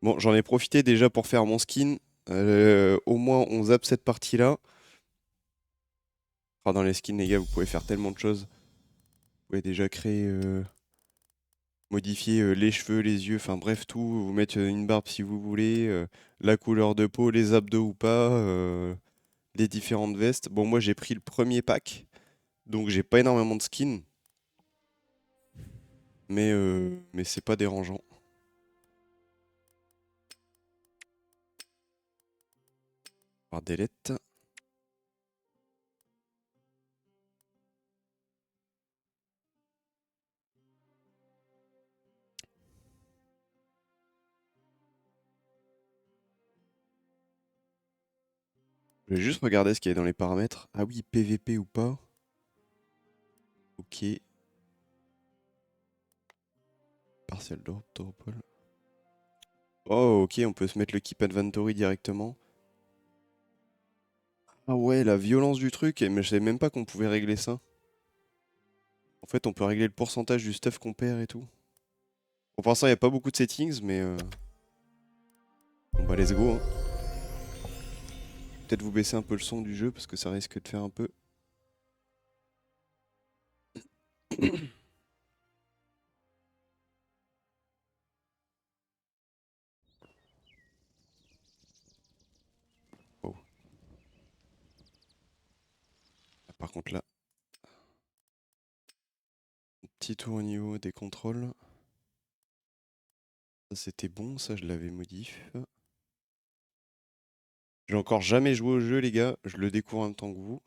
Bon, j'en ai profité déjà pour faire mon skin. Au moins, on zappe cette partie-là. Enfin, dans les skins, les gars, vous pouvez faire tellement de choses. Vous pouvez déjà créer, modifier les cheveux, les yeux, enfin bref, tout. Vous mettre une barbe si vous voulez, la couleur de peau, les abdos ou pas, les différentes vestes. Bon, moi, j'ai pris le premier pack, donc j'ai pas énormément de skins, mais c'est pas dérangeant. Par delete. Je vais juste regarder ce qu'il y a dans les paramètres. Ah oui, PVP ou pas. Ok. Partial drop, topple. Oh, ok, on peut se mettre le keep inventory directement. Ah ouais, la violence du truc, mais je savais même pas qu'on pouvait régler ça. En fait, on peut régler le pourcentage du stuff qu'on perd et tout. Bon, pour l'instant, il n'y a pas beaucoup de settings, mais bon bah let's go, hein. Peut-être vous baisser un peu le son du jeu, parce que ça risque de faire un peu... Oh. Ah, par contre là, petit tour au niveau des contrôles. Ça c'était bon, ça je l'avais modifié. J'ai encore jamais joué au jeu les gars, je le découvre en même temps que vous.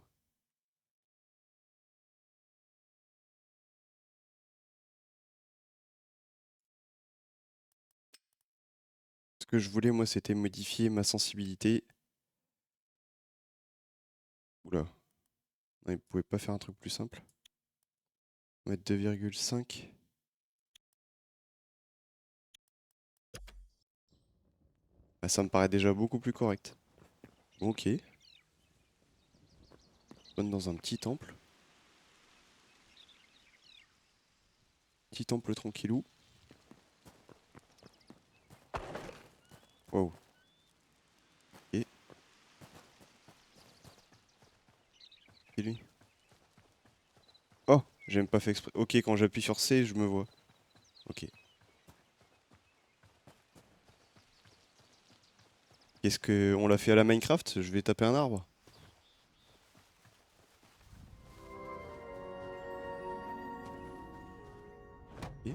Ce que je voulais moi c'était modifier ma sensibilité. Oula, non, il pouvait pas faire un truc plus simple. On va mettre 2,5. Bah, ça me paraît déjà beaucoup plus correct. Ok. Spawn dans un petit temple. Petit temple tranquillou. Wow. Et lui. Oh, j'ai même pas fait exprès. Ok, quand j'appuie sur C, je me vois. Ok. Qu'est-ce que on l'a fait à la Minecraft? Je vais taper un arbre. Ok.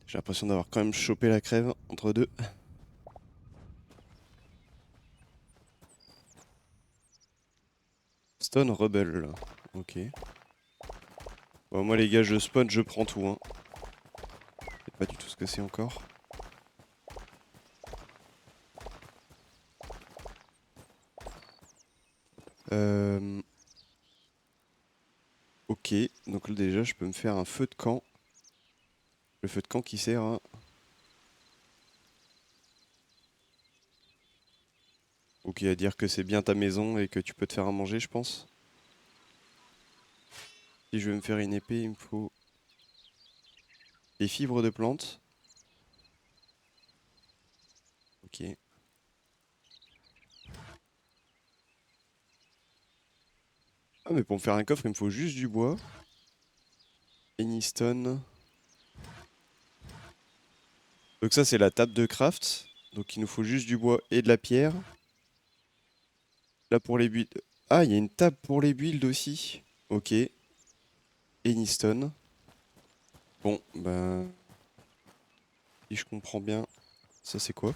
J'ai l'impression d'avoir quand même chopé la crève entre deux. Stone Rebel. Ok. Bon, moi les gars, je spawn, je prends tout, hein. Je sais pas du tout ce que c'est encore. Euh... Ok, donc là déjà je peux me faire un feu de camp. Le feu de camp qui sert à... Ok, à dire que c'est bien ta maison et que tu peux te faire à manger, je pense. Si je veux me faire une épée, il me faut des fibres de plantes. Ok. Ah mais pour me faire un coffre, il me faut juste du bois. Stone. Donc ça c'est la table de craft. Donc il nous faut juste du bois et de la pierre. Là pour les builds. Ah, il y a une table pour les builds aussi. Ok. Stone. Bon, ben, si je comprends bien, ça c'est quoi?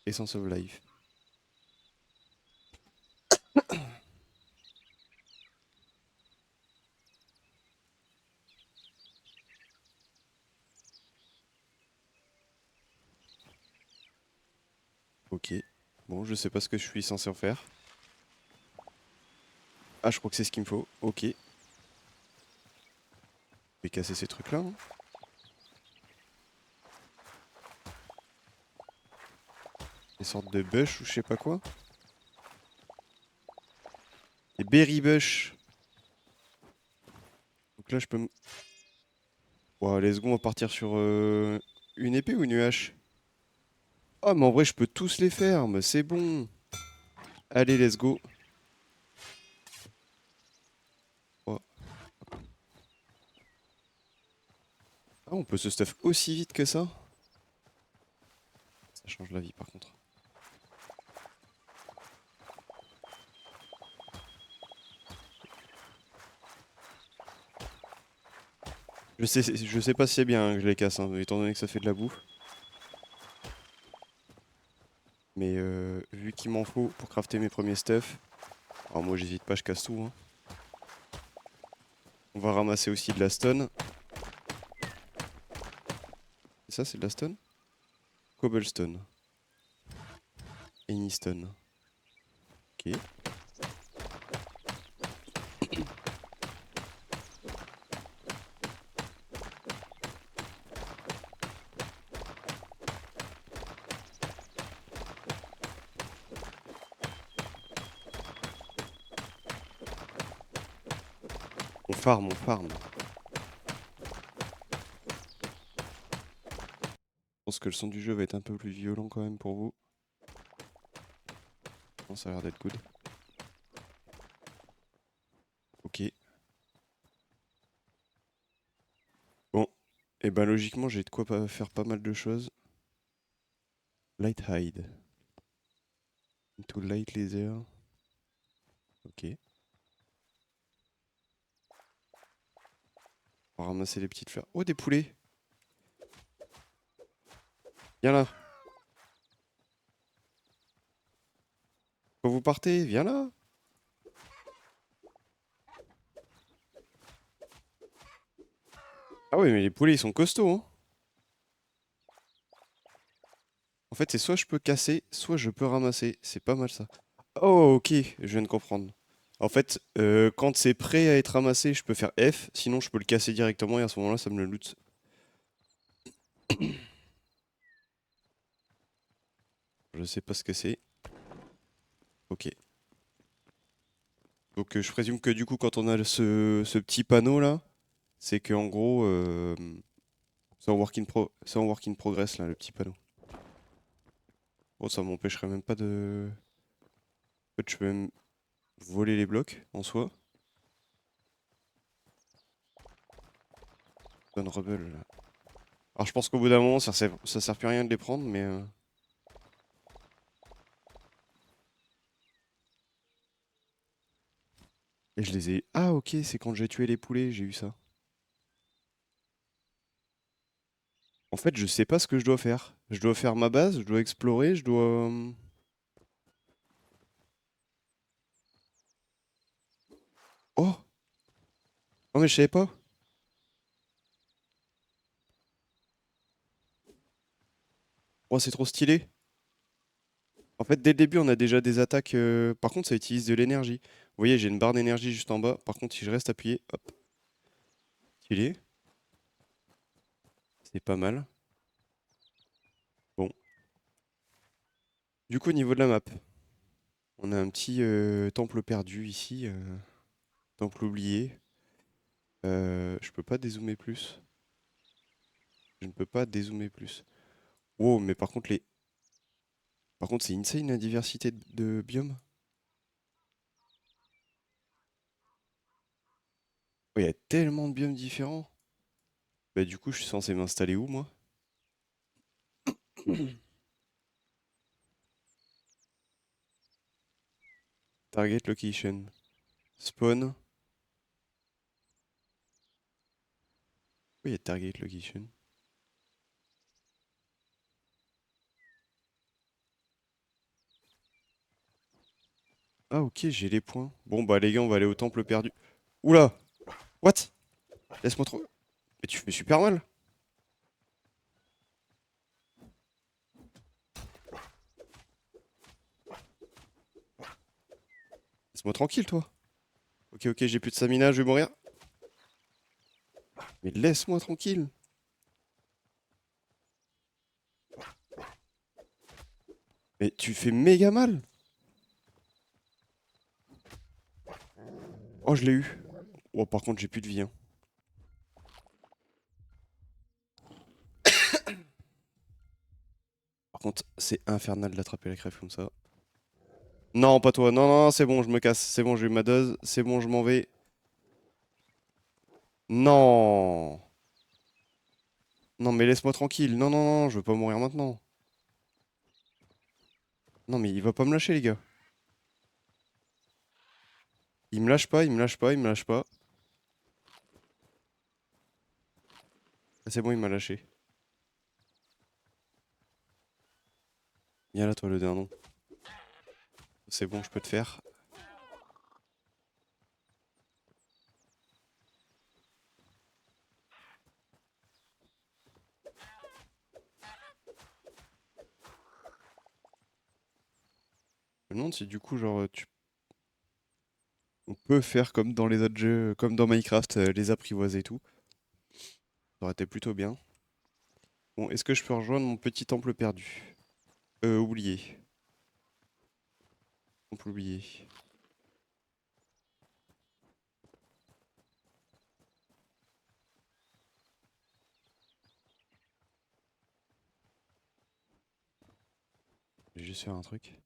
Essence of Life. Ok. Bon, je sais pas ce que je suis censé en faire. Ah, je crois que c'est ce qu'il me faut. Ok. Je vais casser ces trucs-là, hein. sortes de bush ou je sais pas quoi. Des berry bush. Donc là, je peux me... Wow, let's go, on va partir sur une épée ou une hache? Oh, mais en vrai, je peux tous les faire, mais c'est bon. Allez, let's go. Oh. Ah, on peut se stuff aussi vite que ça? Ça change la vie, par contre. Je sais pas si c'est bien hein, que je les casse, hein, étant donné que ça fait de la bouffe. Mais vu qu'il m'en faut pour crafter mes premiers stuff, alors moi j'hésite pas, je casse tout. Hein. On va ramasser aussi de la stone. Et ça, c'est de la stone? Cobblestone. Stone. Ok. On farm, on farm. Je pense que le son du jeu va être un peu plus violent quand même pour vous. Non, ça a l'air d'être good. Ok. Bon. Et ben logiquement, j'ai de quoi faire pas mal de choses. Light hide. Into light laser. Ok. On va ramasser les petites fleurs. Oh, des poulets! Viens là! Quand vous partez, viens là! Ah oui, mais les poulets, ils sont costauds, hein! En fait, c'est soit je peux casser, soit je peux ramasser. C'est pas mal ça. Oh, ok, je viens de comprendre. En fait, quand c'est prêt à être ramassé, je peux faire F. Sinon, je peux le casser directement et à ce moment-là, ça me le loot. Je sais pas ce que c'est. Ok. Donc, je présume que du coup, quand on a ce petit panneau là, c'est que en gros, c'est en work in progress là, le petit panneau. Bon, ça m'empêcherait même pas de. En fait, je peux même voler les blocs en soi. Donne rebelle là. Alors, je pense qu'au bout d'un moment, ça sert plus à rien de les prendre, mais. Et je les ai. Ah, ok, c'est quand j'ai tué les poulets, j'ai eu ça. En fait, je sais pas ce que je dois faire. Je dois faire ma base, je dois explorer, je dois. Oh! Oh, mais je savais pas. Oh, c'est trop stylé. En fait, dès le début, on a déjà des attaques. Par contre, ça utilise de l'énergie. Vous voyez, j'ai une barre d'énergie juste en bas. Par contre, si je reste appuyé, hop, stylé. C'est pas mal. Bon. Du coup, au niveau de la map, on a un petit temple perdu ici. Temple oublié. Je peux pas dézoomer plus. Je ne peux pas dézoomer plus. Wow, mais par contre, par contre, c'est insane la diversité de biomes. Oh, il y a tellement de biomes différents. Bah, du coup, je suis censé m'installer où, moi? Target location. Spawn. Oui, il y a target location. Ah, ok, j'ai les points. Bon, bah, les gars, on va aller au temple perdu. Oula! What? Laisse-moi trop. Mais tu fais super mal. Laisse-moi tranquille, toi. Ok, ok, j'ai plus de stamina, je vais mourir. Mais laisse-moi tranquille. Mais tu fais méga mal. Oh, je l'ai eu. Oh, par contre, j'ai plus de vie, hein. Par contre, c'est infernal d'attraper la crève comme ça. Non, pas toi. Non, non, c'est bon, je me casse. C'est bon, j'ai eu ma dose. C'est bon, je m'en vais. Non. Non, mais laisse-moi tranquille. Non, non, non, je veux pas mourir maintenant. Non, mais il va pas me lâcher, les gars. Il me lâche pas, il me lâche pas, il me lâche pas. Ah, c'est bon, il m'a lâché. Viens là, toi, le dindon. C'est bon, je peux te faire. Je me demande si du coup, genre, on peut faire comme dans les autres jeux, comme dans Minecraft, les apprivoiser et tout. Ça aurait été plutôt bien. Bon, est-ce que je peux rejoindre mon petit temple perdu? Oublié. Temple oublié. Je vais juste faire un truc.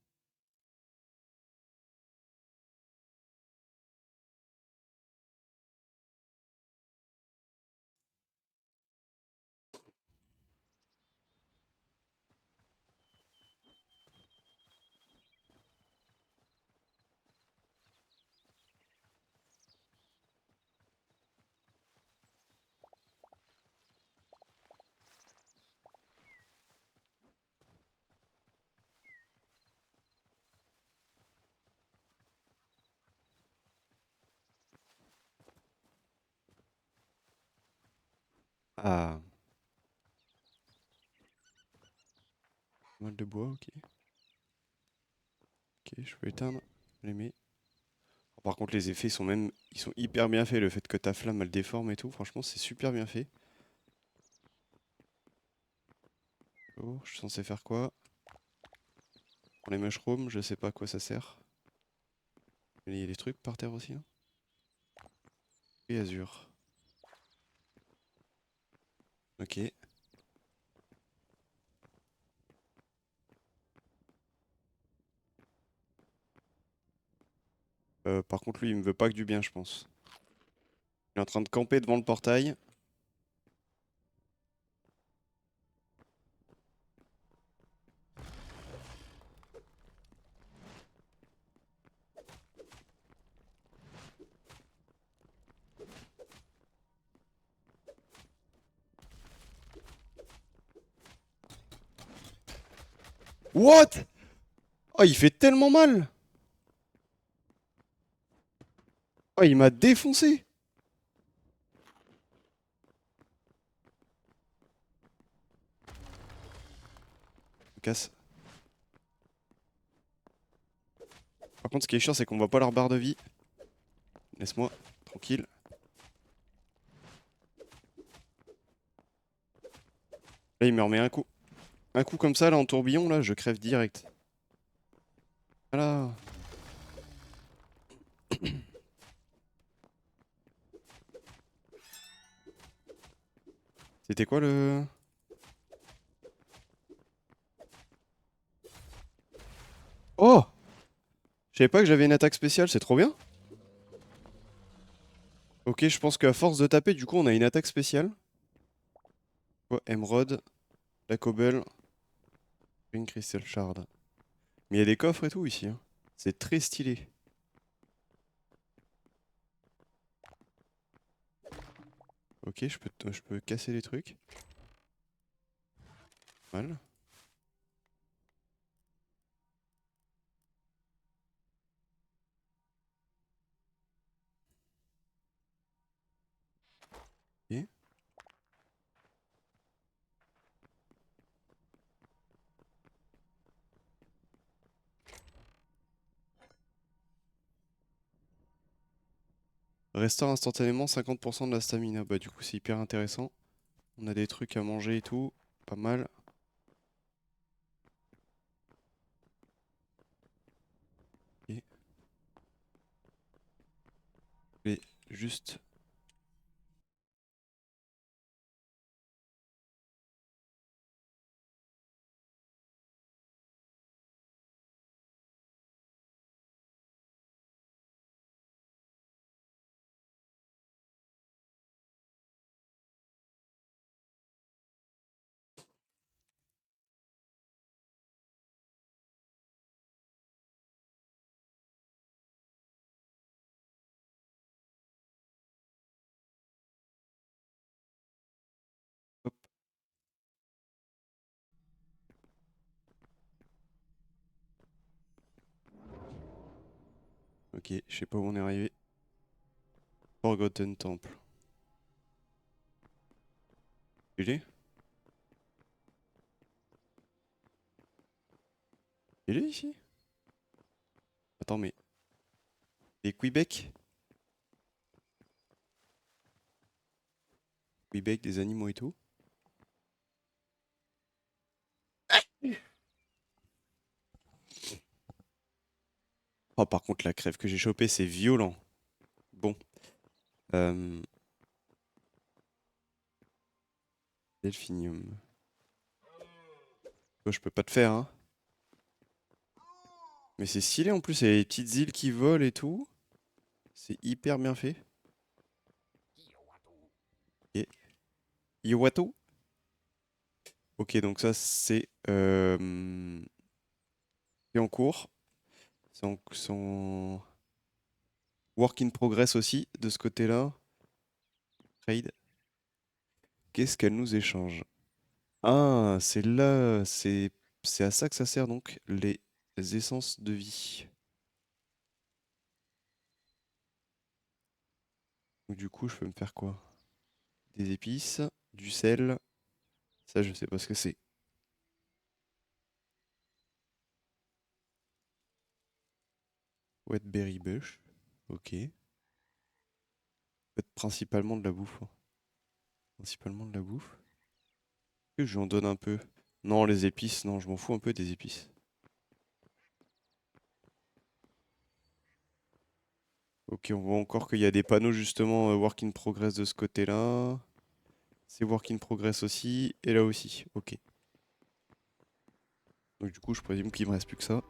Ah, mal de bois, ok. Ok, je peux éteindre. Je les mets. Par contre, les effets sont même, ils sont hyper bien faits. Le fait que ta flamme, elle déforme et tout, franchement, c'est super bien fait. Oh, je suis censé faire quoi? Pour les mushrooms, je sais pas à quoi ça sert. Mais il y a des trucs par terre aussi, hein. Et azur. Ok. Par contre, lui, il me veut pas que du bien, je pense. Il est en train de camper devant le portail. What? Oh, il fait tellement mal! Oh, il m'a défoncé! Je me casse. Par contre, ce qui est chiant, c'est qu'on voit pas leur barre de vie. Laisse-moi, tranquille. Là, il me remet un coup. Un coup comme ça, là, en tourbillon, là, je crève direct. Voilà. C'était quoi le... Oh! Je savais pas que j'avais une attaque spéciale, c'est trop bien. Ok, je pense qu'à force de taper, du coup, on a une attaque spéciale. Oh, Emerald, la cobble, une crystal shard. Mais il y a des coffres et tout ici, hein. C'est très stylé. Ok, je peux casser les trucs. Mal. Ok. Restaure instantanément 50% de la stamina. Bah, du coup, c'est hyper intéressant. On a des trucs à manger et tout. Pas mal. juste... Hop. Ok, je sais pas où on est arrivé. Forgotten Temple. Il est? Il est ici? Attends, mais... Les Québec? Québec, des animaux et tout? Oh, par contre, la crève que j'ai chopée, c'est violent. Bon. Euh... Delphinium. Toi, je peux pas te faire, hein. Mais c'est stylé en plus, il y a les petites îles qui volent et tout. C'est hyper bien fait. Et Iwato? Ok, donc ça, c'est en cours. C'est en work in progress aussi, de ce côté-là. Trade. Qu'est-ce qu'elle nous échange? Ah, c'est là, c'est à ça que ça sert donc, les essences de vie. Donc du coup, je peux me faire quoi? Des épices, du sel. Ça, je sais pas ce que c'est. Wetberry bush. Ok. Peut-être principalement de la bouffe, hein. Principalement de la bouffe. Que je lui en donne un peu. Non, les épices, non, je m'en fous un peu des épices. Ok, on voit encore qu'il y a des panneaux justement work in progress de ce côté-là. C'est work in progress aussi, et là aussi. Ok. Donc du coup, je présume qu'il me reste plus que ça.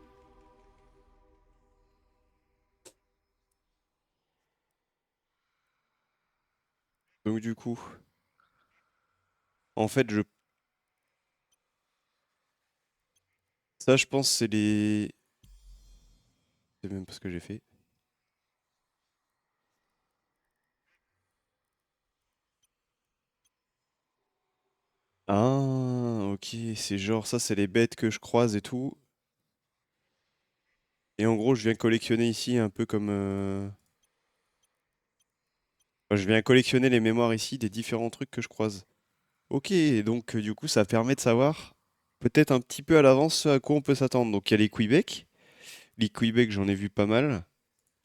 Donc du coup, en fait, ça, je pense, c'est les... C'est même pas ce que j'ai fait. Ah, ok, c'est genre ça, c'est les bêtes que je croise et tout. Et en gros, je viens collectionner ici un peu comme... enfin, je viens collectionner les mémoires ici des différents trucs que je croise. Ok, donc du coup, ça permet de savoir peut-être un petit peu à l'avance ce à quoi on peut s'attendre. Donc il y a les Québec. Les Québec, j'en ai vu pas mal.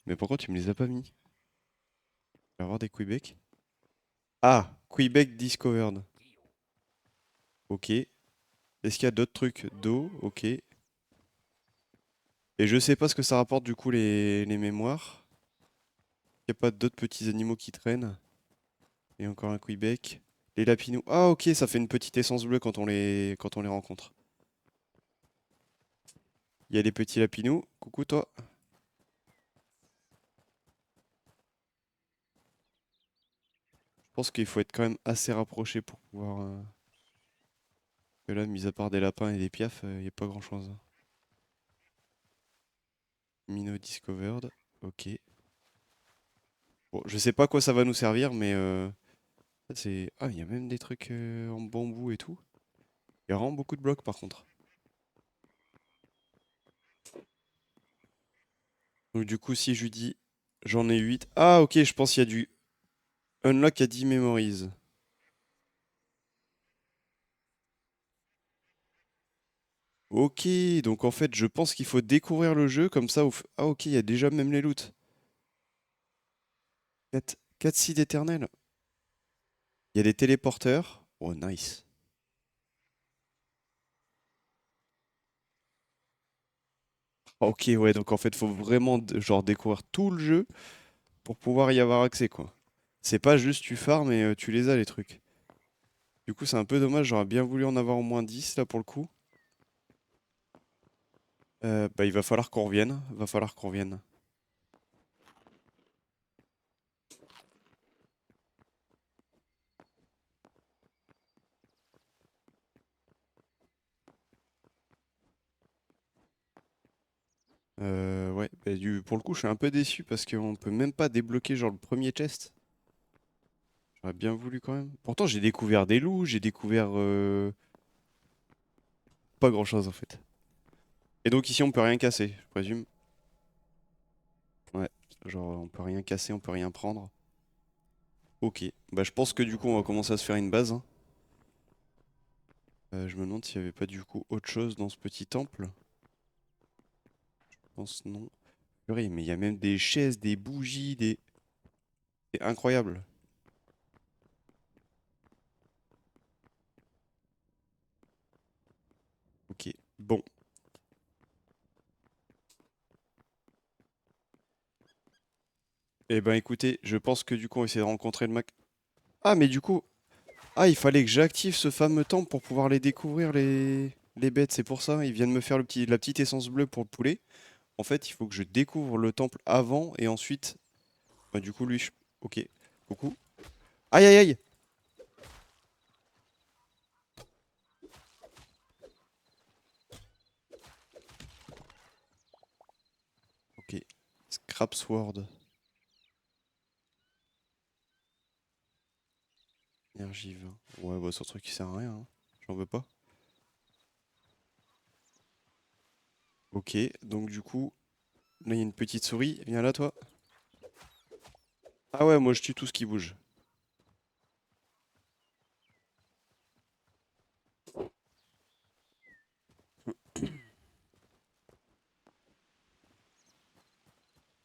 Mais par contre, tu me les as pas mis. Je vais avoir des Québec. Ah, Québec Discovered. Ok. Est-ce qu'il y a d'autres trucs d'eau? Ok. Et je sais pas ce que ça rapporte du coup les mémoires. Il n'y a pas d'autres petits animaux qui traînent. Et encore un Québec. Les lapinous. Ah ok, ça fait une petite essence bleue quand on les rencontre. Il y a les petits lapinous. Coucou toi. Je pense qu'il faut être quand même assez rapproché pour pouvoir... que là, mis à part des lapins et des piafs, il n'y a pas grand-chose. Minnow discovered. Ok. Bon, je sais pas à quoi ça va nous servir, mais... ça, c'est... Ah, il y a même des trucs en bambou et tout. Il y a vraiment beaucoup de blocs par contre. Donc du coup, si je lui dis... J'en ai 8. Ah ok, je pense qu'il y a du... Unlock à 10 memories. Ok, donc en fait, je pense qu'il faut découvrir le jeu comme ça. Ah ok, il y a déjà même les loots. 4 seeds éternels. Il y a des téléporteurs. Oh, nice. Ok, ouais, donc en fait, faut vraiment genre découvrir tout le jeu pour pouvoir y avoir accès, quoi. C'est pas juste tu farmes et tu les as, les trucs. Du coup, c'est un peu dommage, j'aurais bien voulu en avoir au moins 10 là pour le coup. Bah, il va falloir qu'on revienne. Va falloir qu'on revienne. Ouais, bah, pour le coup, je suis un peu déçu parce qu'on peut même pas débloquer genre le premier chest. J'aurais bien voulu quand même. Pourtant, j'ai découvert des loups, j'ai découvert pas grand-chose en fait. Et donc ici, on peut rien casser, je présume. Ouais, genre on peut rien casser, on peut rien prendre. Ok, bah je pense que du coup, on va commencer à se faire une base, hein. Je me demande s'il y avait pas du coup autre chose dans ce petit temple. Je pense non. Purée, mais il y a même des chaises, des bougies, des... C'est incroyable. Ok, bon. Eh ben écoutez, je pense que du coup on va essayer de rencontrer le Mac. Ah mais du coup... Ah il fallait que j'active ce fameux temple pour pouvoir les découvrir les bêtes, c'est pour ça. Ils viennent me faire la petite essence bleue pour le poulet. En fait il faut que je découvre le temple avant et ensuite... Bah du coup lui... Ok, coucou. Aïe aïe aïe. Ok. Scrap Sword. Énergie 20. Ouais bah c'est un truc qui sert à rien, hein. J'en veux pas. Ok, donc du coup... Là il y a une petite souris. Viens là toi. Ah ouais moi je tue tout ce qui bouge.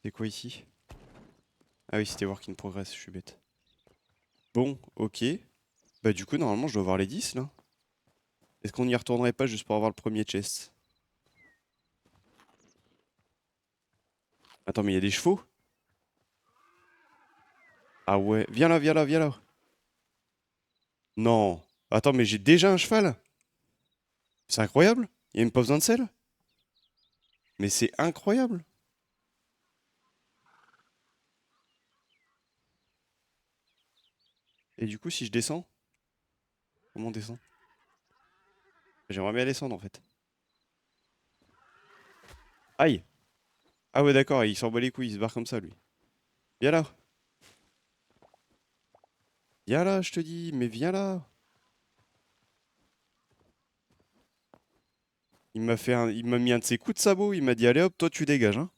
C'est quoi ici? Ah oui c'était Work in Progress, je suis bête. Bon, ok. Bah du coup, normalement, je dois avoir les 10 là. Est-ce qu'on n'y retournerait pas juste pour avoir le premier chest? Attends, mais il y a des chevaux? Ah ouais, viens là, viens là, viens là. Non. Attends, mais j'ai déjà un cheval? C'est incroyable. Il y a même pas besoin de sel? Mais c'est incroyable. Et du coup, si je descends, comment on descend? J'aimerais bien descendre en fait. Aïe. Ah ouais, d'accord, il s'en bat les couilles, il se barre comme ça lui. Viens là. Viens là, je te dis, mais viens là. Il m'a mis un de ses coups de sabot, il m'a dit allez hop, toi tu dégages, hein.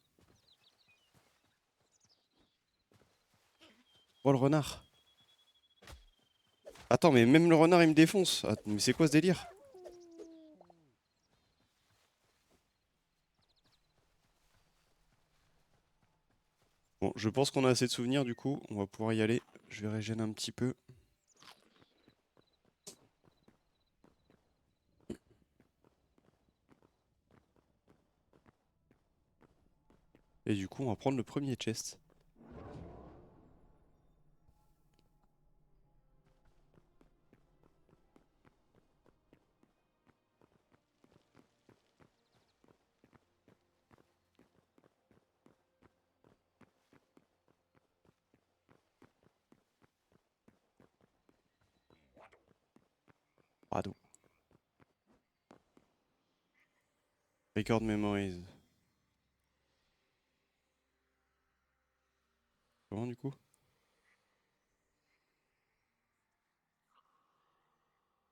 Oh le renard. Attends, mais même le renard il me défonce. Mais c'est quoi ce délire? Bon, je pense qu'on a assez de souvenirs du coup, on va pouvoir y aller. Je vais régénérer un petit peu. Et du coup, on va prendre le premier chest. Pardon. Record memories. Comment du coup?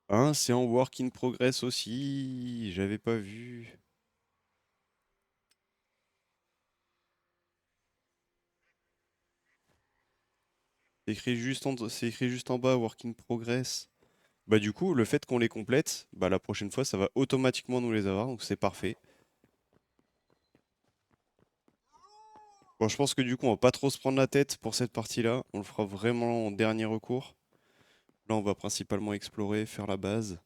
Hein, c'est en work in progress aussi. J'avais pas vu. C'est écrit juste en bas, work in progress. Bah du coup, le fait qu'on les complète, bah la prochaine fois, ça va automatiquement nous les avoir, donc c'est parfait. Bon, je pense que du coup, on va pas trop se prendre la tête pour cette partie-là. On le fera vraiment en dernier recours. Là, on va principalement explorer, faire la base.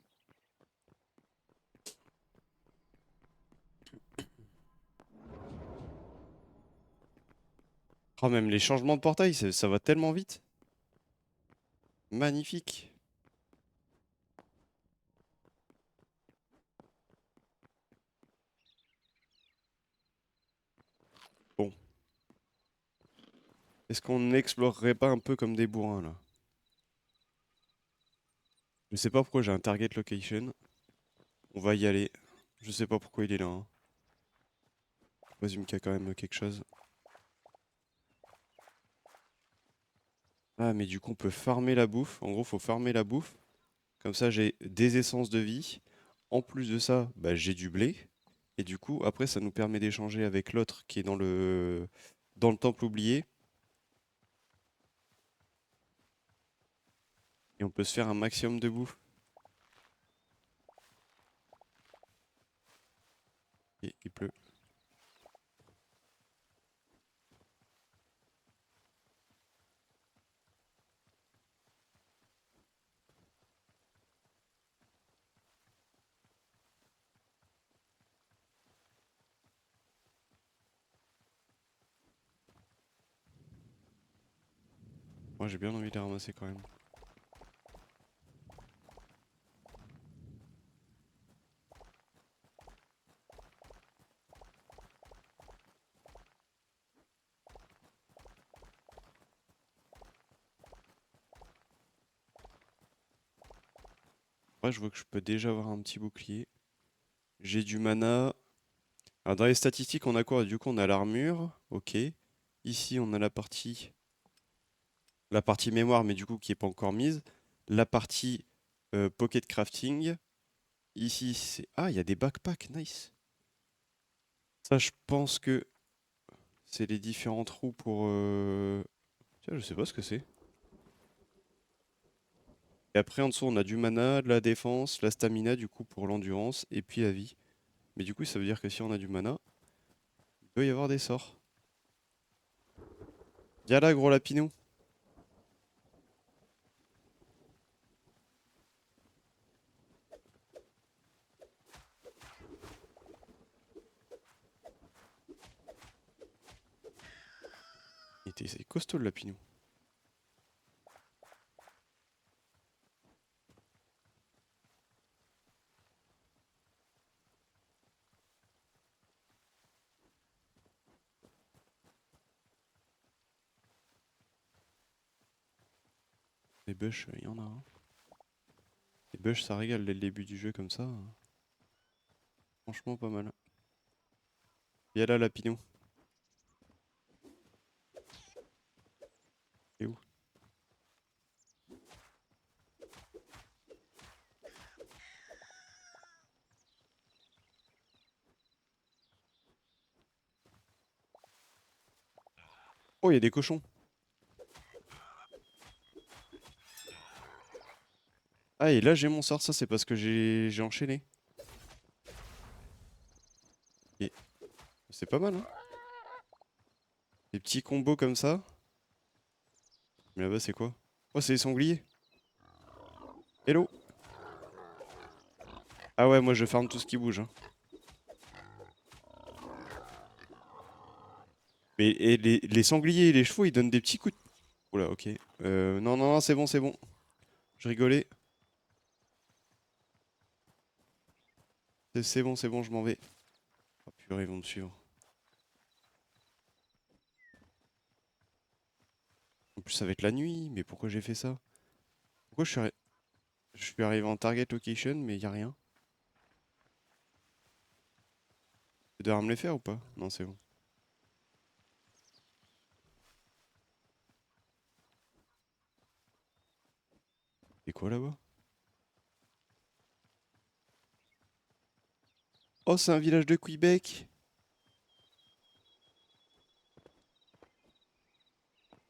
Oh, même les changements de portail, ça va tellement vite. Magnifique. Bon. Est-ce qu'on n'explorerait pas un peu comme des bourrins là? Je sais pas pourquoi j'ai un target location. On va y aller. Je sais pas pourquoi il est là, hein. Je présume qu'il y a quand même quelque chose. Ah, mais du coup, on peut farmer la bouffe. En gros, faut farmer la bouffe. Comme ça, j'ai des essences de vie. En plus de ça, bah, j'ai du blé. Et du coup, après, ça nous permet d'échanger avec l'autre qui est dans le temple oublié. Et on peut se faire un maximum de bouffe. Et il pleut. Moi, j'ai bien envie de les ramasser quand même. Après, je vois que je peux déjà avoir un petit bouclier. J'ai du mana. Alors, dans les statistiques, on a quoi? Du coup, on a l'armure. Ok. Ici, on a la partie mémoire, mais du coup, qui est pas encore mise. La partie pocket crafting. Ici, c'est... Ah, il y a des backpacks. Nice. Ça, je pense que c'est les différents trous pour... Tiens, je sais pas ce que c'est. Et après, en dessous, on a du mana, de la défense, la stamina, du coup, pour l'endurance, et puis la vie. Mais du coup, ça veut dire que si on a du mana, il peut y avoir des sorts. Viens là, gros lapinou. C'est costaud, le lapinou. Les bush, il y en a, hein. Les bush, ça régale dès le début du jeu comme ça, hein. Franchement, pas mal. Viens là, lapinou. Et où? Oh, il y a des cochons. Ah, et là, j'ai mon sort. Ça, c'est parce que j'ai enchaîné. Et c'est pas mal, hein. Des petits combos comme ça. Mais là-bas, c'est quoi? Oh, c'est les sangliers. Hello. Ah ouais, moi, je farme tout ce qui bouge, hein. Mais et les sangliers et les chevaux, ils donnent des petits coups de... Oula, ok. Non, non, non, c'est bon, c'est bon. Je rigolais. C'est bon, je m'en vais. Oh purée, ils vont me suivre. En plus, ça va être la nuit. Mais pourquoi j'ai fait ça? Pourquoi je suis arrivé en target location, mais y a rien? Tu dois me les faire ou pas? Non, c'est bon. C'est quoi là-bas? Oh, c'est un village de Québec.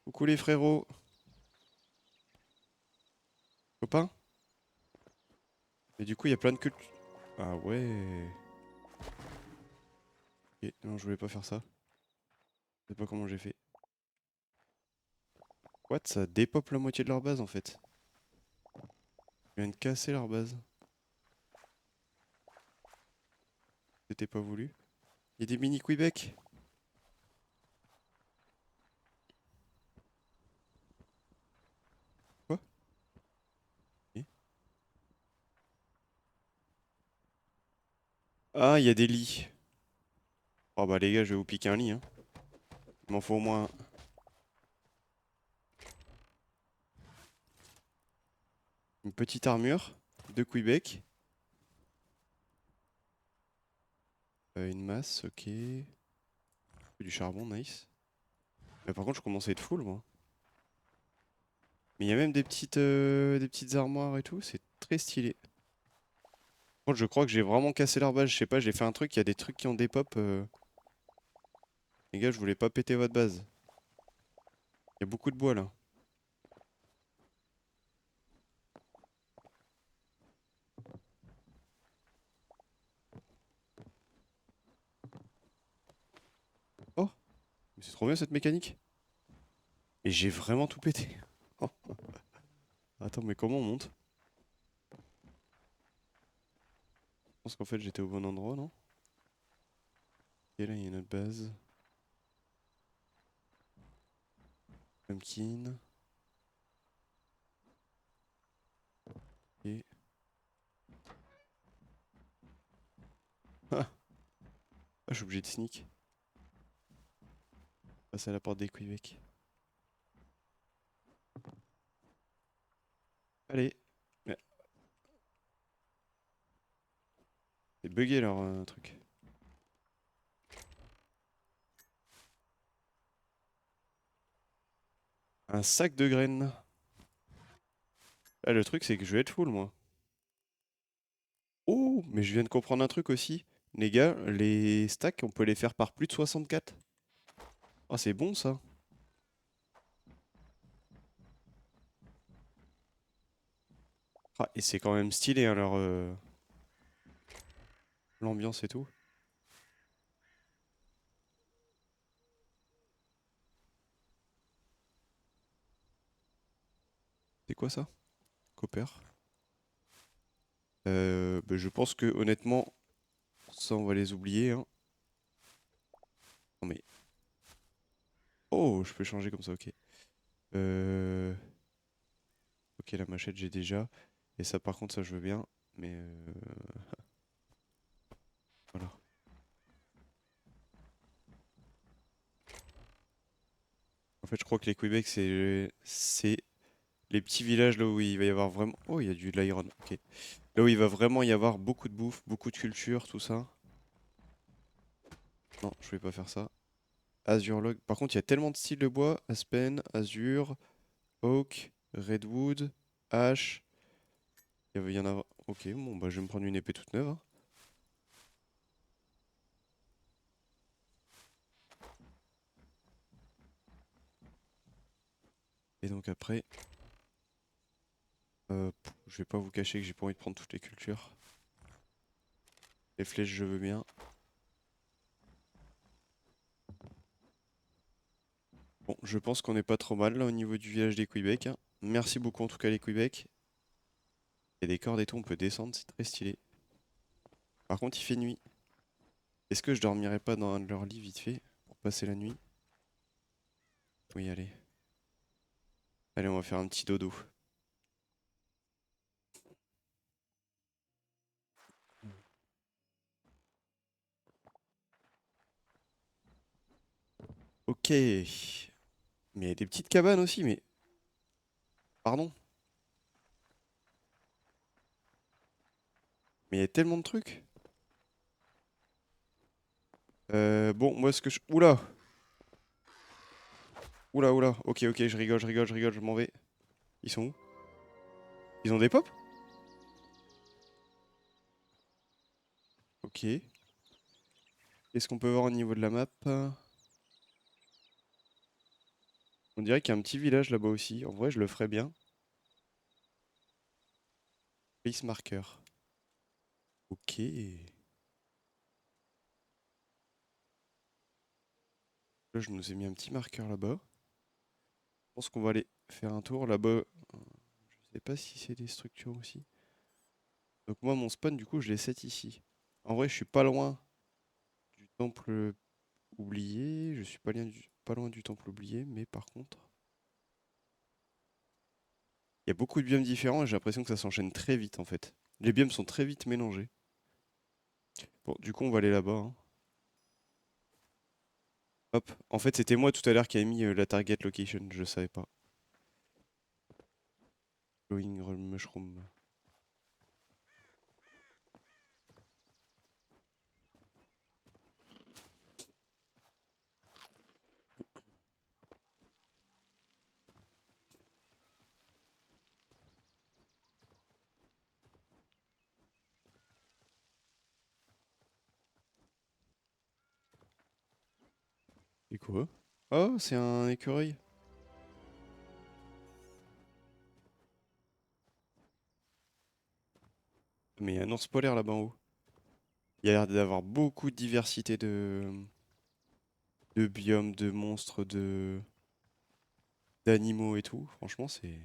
Coucou les frérots. Copains? Mais du coup, il y a plein de cultes. Ah ouais. Ok, non, je voulais pas faire ça. Je sais pas comment j'ai fait. What? Ça dépeuple la moitié de leur base en fait. Ils viennent casser leur base. C'était pas voulu. Il y a des mini Québec. Ah, il y a des lits. Oh bah les gars, je vais vous piquer un lit, hein. Il m'en faut au moins une petite armure, deux Québec, une masse, ok. Du charbon, nice. Mais par contre, je commence à être full, moi. Mais il y a même des petites armoires et tout, c'est très stylé. Par contre, je crois que j'ai vraiment cassé leur base, je sais pas, j'ai fait un truc, il y a des trucs qui ont des pop. Les gars, je voulais pas péter votre base. Il y a beaucoup de bois là. Oh, mais c'est trop bien cette mécanique. Et j'ai vraiment tout pété. Oh. Attends, mais comment on monte? Je pense qu'en fait j'étais au bon endroit, non? Et là, il y a notre base. Pumpkin. Et... Ah, je suis obligé de sneak. Passer à la porte des Québec. Allez. Mais c'est bugué leur truc. Un sac de graines. Là, le truc, c'est que je vais être full, moi. Oh, mais je viens de comprendre un truc aussi. Les gars, les stacks, on peut les faire par plus de 64. Oh, c'est bon ça. Ah, et c'est quand même stylé, hein, leur l'ambiance et tout. C'est quoi ça? Copper. Bah, je pense que honnêtement, ça on va les oublier, hein. Non mais. Oh, je peux changer comme ça, ok. Euh... Ok, la machette j'ai déjà. Et ça par contre, ça je veux bien. Mais voilà. En fait, je crois que les Québec, c'est les petits villages là où il va y avoir vraiment. Oh, il y a du de l'iron. Ok. Là où il va vraiment y avoir beaucoup de bouffe, beaucoup de culture, tout ça. Non, je vais pas faire ça. Azure log. Par contre, il y a tellement de styles de bois. Aspen, Azure, Oak, Redwood, Ash. Il y en a. Ok, bon, bah je vais me prendre une épée toute neuve, hein. Et donc après, je vais pas vous cacher que j'ai pas envie de prendre toutes les cultures. Les flèches, je veux bien. Bon, je pense qu'on est pas trop mal là au niveau du village des Québec, hein. Merci beaucoup en tout cas les Québec. Il y a des cordes et tout, on peut descendre, c'est très stylé. Par contre, il fait nuit. Est-ce que je dormirai pas dans un de leurs lits vite fait pour passer la nuit? Oui, allez. Allez, on va faire un petit dodo. Ok. Mais il y a des petites cabanes aussi, mais... Pardon? Mais il y a tellement de trucs. Bon, moi ce que je... Oula! Oula, oula. Ok, ok, je rigole, je rigole, je rigole, je m'en vais. Ils sont où? Ils ont des pops? Ok. Qu'est-ce qu'on peut voir au niveau de la map? On dirait qu'il y a un petit village là-bas aussi. En vrai, je le ferais bien. Place marker. Ok. Là, je nous ai mis un petit marqueur là-bas. Je pense qu'on va aller faire un tour là-bas. Je sais pas si c'est des structures aussi. Donc moi, mon spawn, du coup, je l'ai set ici. En vrai, je suis pas loin du temple oublié. Je suis pas loin du temple oublié, mais par contre... Il y a beaucoup de biomes différents et j'ai l'impression que ça s'enchaîne très vite en fait. Les biomes sont très vite mélangés. Bon, du coup, on va aller là-bas, hein. Hop. En fait, c'était moi tout à l'heure qui a mis la target location, je savais pas. Glowing mushroom. C'est quoi? Oh, c'est un écureuil. Mais il y a un ours polaire là-bas en haut. Il y a l'air d'avoir beaucoup de diversité de biomes, de monstres, d'animaux et tout. Franchement, c'est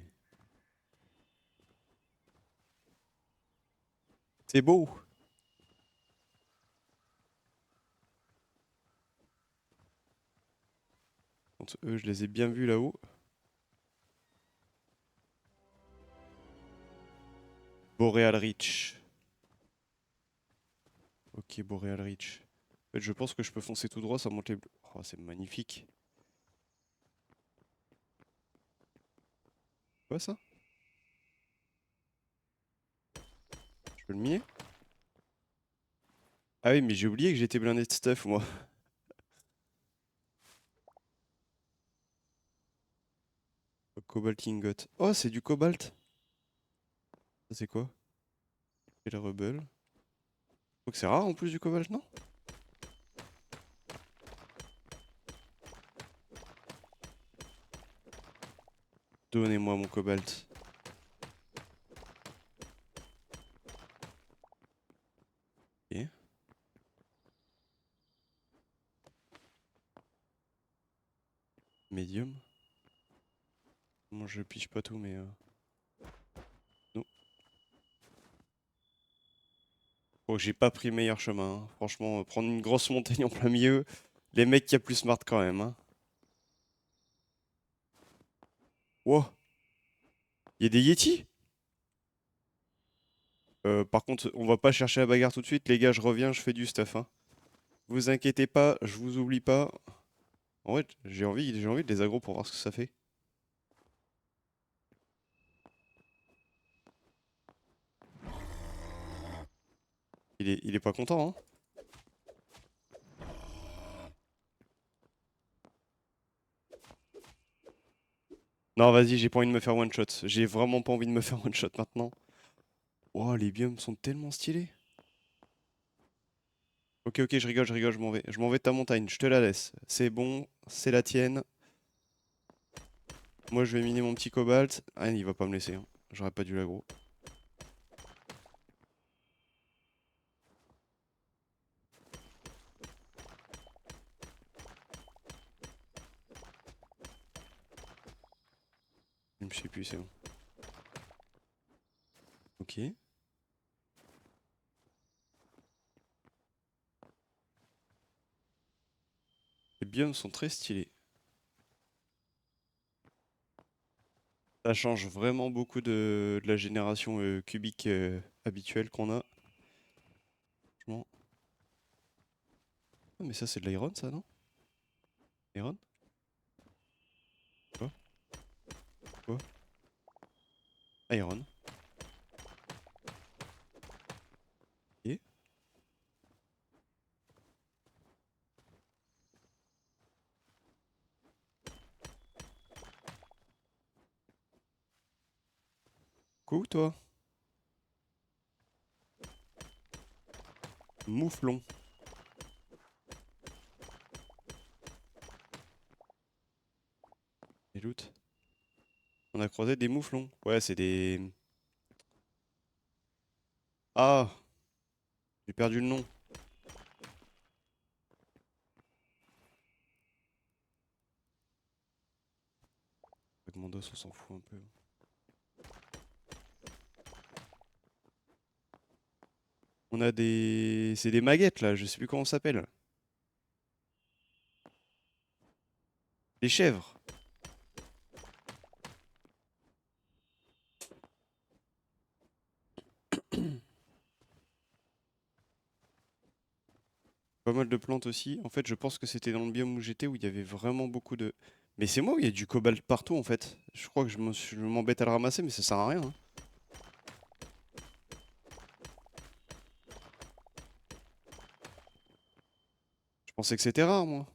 beau. Contre eux, je les ai bien vus là-haut. Boreal Reach. Ok, Boreal Reach. En fait, je pense que je peux foncer tout droit, ça monte les bleus. Oh, c'est magnifique. Quoi ça? Je peux le miner? Ah oui, mais j'ai oublié que j'étais blindé de stuff, moi. Cobalt ingot. Oh, c'est du cobalt. Ça, c'est quoi? Et la rebelle. Donc c'est rare en plus du cobalt, non? Donnez-moi mon cobalt. Ok. Medium. Moi, je pige pas tout, mais... Non. Oh, j'ai pas pris le meilleur chemin, hein. Franchement, prendre une grosse montagne en plein milieu, les mecs qui a plus smart quand même, hein. Wow, il y a des Yétis? Par contre, on va pas chercher la bagarre tout de suite, les gars, je reviens, je fais du stuff, hein. Vous inquiétez pas, je vous oublie pas. En vrai, j'ai envie de les aggro pour voir ce que ça fait. Il est pas content, hein. Non, vas-y, j'ai pas envie de me faire one shot. J'ai vraiment pas envie de me faire one shot maintenant. Oh, les biomes sont tellement stylés. Ok, ok, je rigole, je m'en vais. Je m'en vais de ta montagne, je te la laisse. C'est bon, c'est la tienne. Moi, je vais miner mon petit cobalt. Ah, il va pas me laisser, hein. J'aurais pas dû l'aggro. Je sais plus, c'est bon. Ok. Les biomes sont très stylés. Ça change vraiment beaucoup de la génération cubique habituelle qu'on a. Franchement. Ah, mais ça, c'est de l'iron, ça, non? Iron? Quoi? Quoi? Iron. Ok. Coucou, toi. Mouflon. Et loot. On a croisé des mouflons. Ouais, c'est des... Ah! J'ai perdu le nom. Commandos, on s'en fout un peu. On a des... C'est des maguettes, là. Je sais plus comment ça s'appelle. Des chèvres. Pas mal de plantes aussi. En fait, je pense que c'était dans le biome où j'étais où il y avait vraiment beaucoup de... Mais c'est moi où il y a du cobalt partout en fait. Je crois que je m'embête à le ramasser, mais ça sert à rien, hein. Je pensais que c'était rare, moi.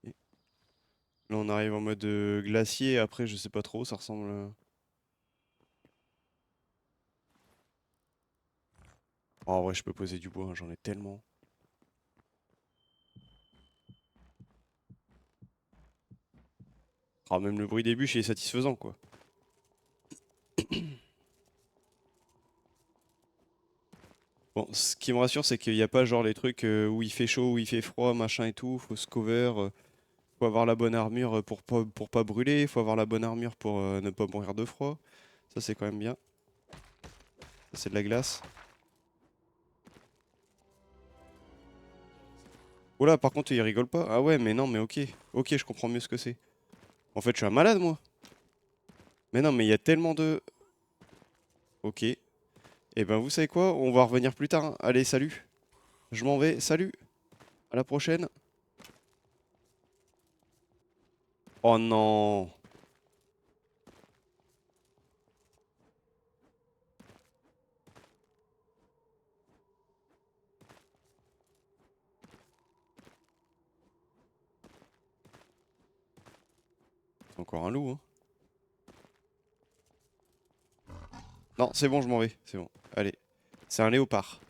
Et là, on arrive en mode glacier. Après, je sais pas trop, ça ressemble. Oh, en vrai, je peux poser du bois, hein, j'en ai tellement. Ah, même le bruit des bûches est satisfaisant, quoi. Bon, ce qui me rassure, c'est qu'il n'y a pas genre les trucs où il fait chaud, où il fait froid, machin et tout. Faut se cover, faut avoir la bonne armure pour pas brûler, faut avoir la bonne armure pour ne pas mourir de froid. Ça, c'est quand même bien. Ça, c'est de la glace. Oh là, par contre, il rigole pas. Ah ouais, mais non, mais ok. Ok, je comprends mieux ce que c'est. En fait, je suis un malade, moi. Mais non, mais il y a tellement de... Ok. Et ben, vous savez quoi? On va revenir plus tard, hein. Allez, salut. Je m'en vais. Salut. À la prochaine. Oh non. C'est encore un loup, hein. Non, c'est bon, je m'en vais. C'est bon. Allez. C'est un léopard.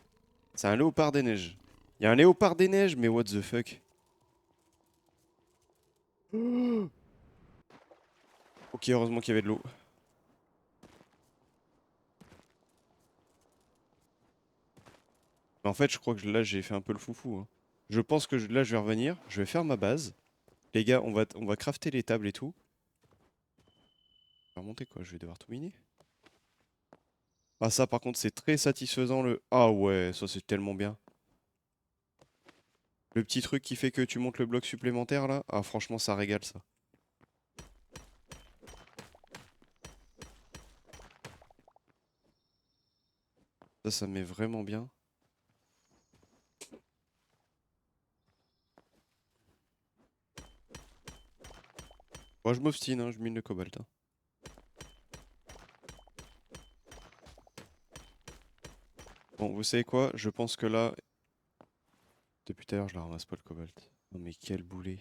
C'est un léopard des neiges. Il y a un léopard des neiges, mais what the fuck? Ok, heureusement qu'il y avait de l'eau. Mais en fait, je crois que là, j'ai fait un peu le foufou, hein. Je pense que là, je vais revenir. Je vais faire ma base. Les gars, on va crafter les tables et tout. Je vais remonter quoi, je vais devoir tout miner. Ah ça par contre c'est très satisfaisant le... Ah ouais, ça c'est tellement bien. Le petit truc qui fait que tu montes le bloc supplémentaire là. Ah franchement ça régale ça. Ça met vraiment bien. Moi je m'obstine, hein, je mine le cobalt, hein. Bon vous savez quoi, je pense que là... Depuis tout à l'heure je la ramasse pas le cobalt. Non mais quel boulet.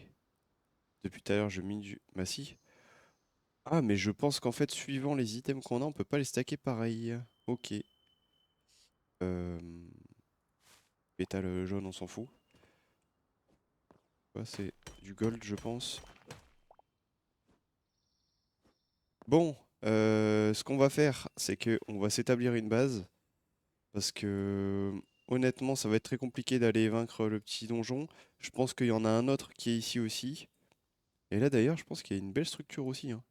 Depuis tout à l'heure je mine du... Bah si. Ah mais je pense qu'en fait suivant les items qu'on a on peut pas les stacker pareil. Ok. Euh... Pétale jaune on s'en fout. Ouais, c'est du gold je pense. Bon, ce qu'on va faire, c'est que on va s'établir une base, parce que honnêtement, ça va être très compliqué d'aller vaincre le petit donjon. Je pense qu'il y en a un autre qui est ici aussi. Et là d'ailleurs, je pense qu'il y a une belle structure aussi, hein.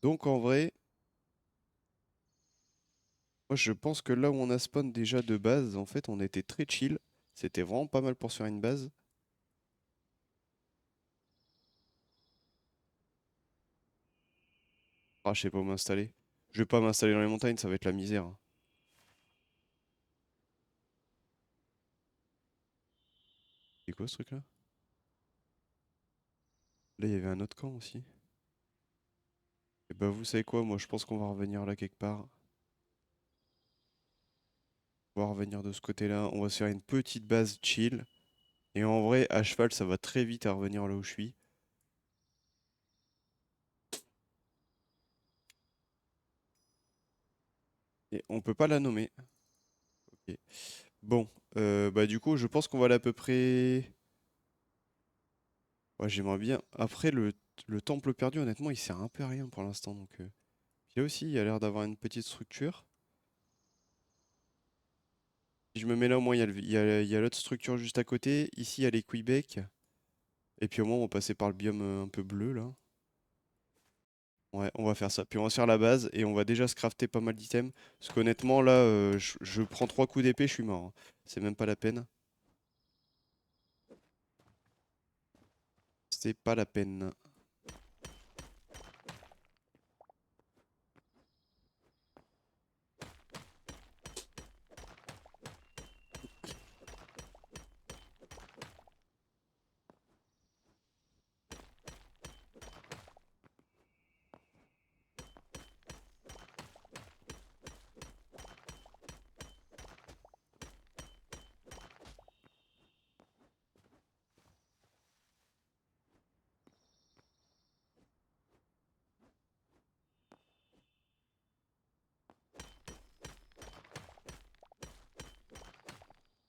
Donc en vrai, moi je pense que là où on a spawn déjà de base, en fait, on était très chill. C'était vraiment pas mal pour se faire une base. Ah, je sais pas où m'installer. Je vais pas m'installer dans les montagnes, ça va être la misère, hein. C'est quoi ce truc-là? Là, il y avait un autre camp aussi. Et bah vous savez quoi, moi je pense qu'on va revenir là quelque part. On va revenir de ce côté-là. On va se faire une petite base chill. Et en vrai, à cheval, ça va très vite à revenir là où je suis. Et on peut pas la nommer. Ok. Bon, bah du coup, je pense qu'on va aller à peu près... Ouais, j'aimerais bien... Après, le temple perdu, honnêtement, il sert un peu à rien pour l'instant. Donc, là aussi, il a l'air d'avoir une petite structure. Si je me mets là, au moins, il y a l'autre structure juste à côté. Ici, il y a les Quebec. Et puis au moins, on va passer par le biome un peu bleu, là. Ouais, on va faire ça. Puis on va se faire la base et on va déjà se crafter pas mal d'items. Parce qu'honnêtement, là, je prends 3 coups d'épée, je suis mort, hein. C'est même pas la peine. C'est pas la peine.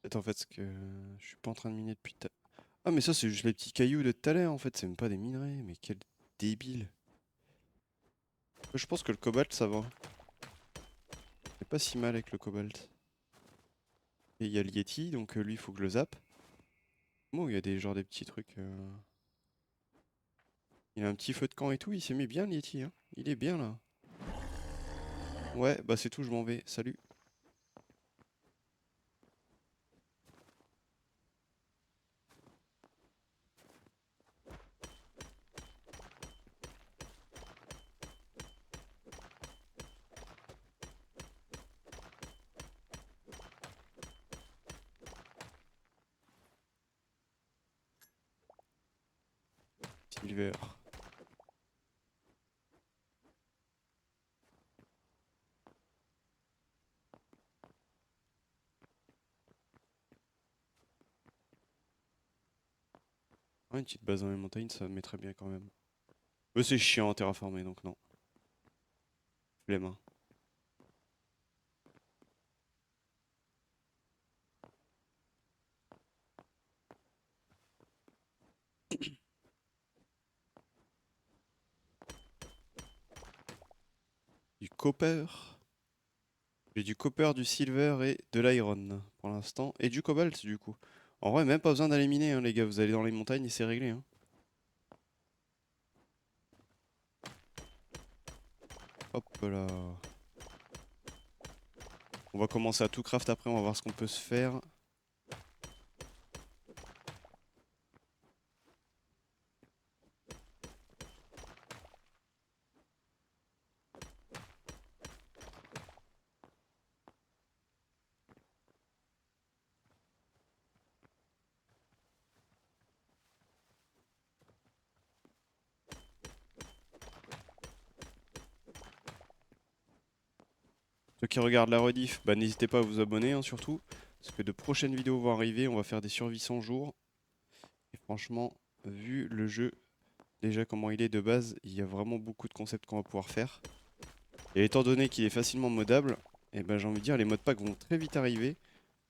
Peut-être en fait ce que je suis pas en train de miner depuis tout à l'heure. Ah mais ça c'est juste les petits cailloux de tout à l'heure en fait, c'est même pas des minerais, mais quel débile. Je pense que le cobalt ça va. C'est pas si mal avec le cobalt. Et il y a le Yeti, donc lui il faut que je le zappe. Bon, il y a des des petits trucs. Il a un petit feu de camp et tout, il s'est mis bien le Yeti, hein. Il est bien là. Ouais, bah c'est tout, je m'en vais. Salut. Silver. Ouais, une petite base dans les montagnes, ça me mettrait bien quand même. Mais c'est chiant à terraformer, donc non. Flemme, hein. Du copper. J'ai du copper, du silver et de l'iron pour l'instant. Et du cobalt du coup. En vrai, même pas besoin d'aller miner, hein, les gars. Vous allez dans les montagnes et c'est réglé, hein. Hop là. On va commencer à tout craft après, on va voir ce qu'on peut se faire. Ceux qui regardent la rediff, bah, n'hésitez pas à vous abonner, hein, surtout. Parce que de prochaines vidéos vont arriver, on va faire des survies 100 jours. Et franchement, vu le jeu, déjà comment il est de base, il y a vraiment beaucoup de concepts qu'on va pouvoir faire. Et étant donné qu'il est facilement modable, et ben j'ai envie de dire les modpacks vont très vite arriver.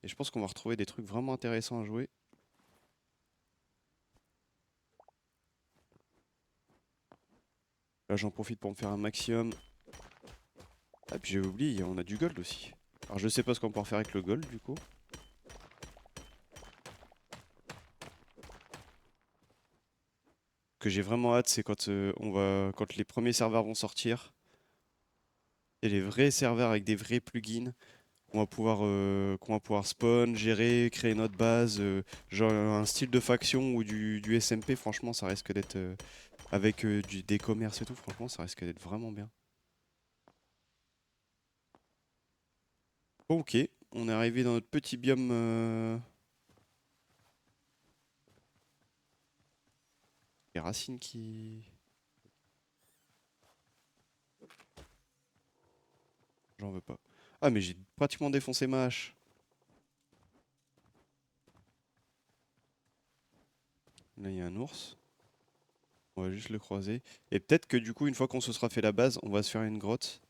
Et je pense qu'on va retrouver des trucs vraiment intéressants à jouer. Là j'en profite pour me faire un maximum. Ah puis j'ai oublié, on a du gold aussi. Alors je sais pas ce qu'on peut en faire avec le gold du coup. Ce que j'ai vraiment hâte c'est quand quand les premiers serveurs vont sortir. Et les vrais serveurs avec des vrais plugins. Qu'on va pouvoir spawn, gérer, créer notre base, genre un style de faction ou du SMP, franchement ça risque d'être avec des commerces et tout, franchement ça risque d'être vraiment bien. Bon, ok, on est arrivé dans notre petit biome. Les racines qui. J'en veux pas. Ah mais j'ai pratiquement défoncé ma hache. Là il y a un ours. On va juste le croiser. Et peut-être que du coup une fois qu'on se sera fait la base, on va se faire une grotte.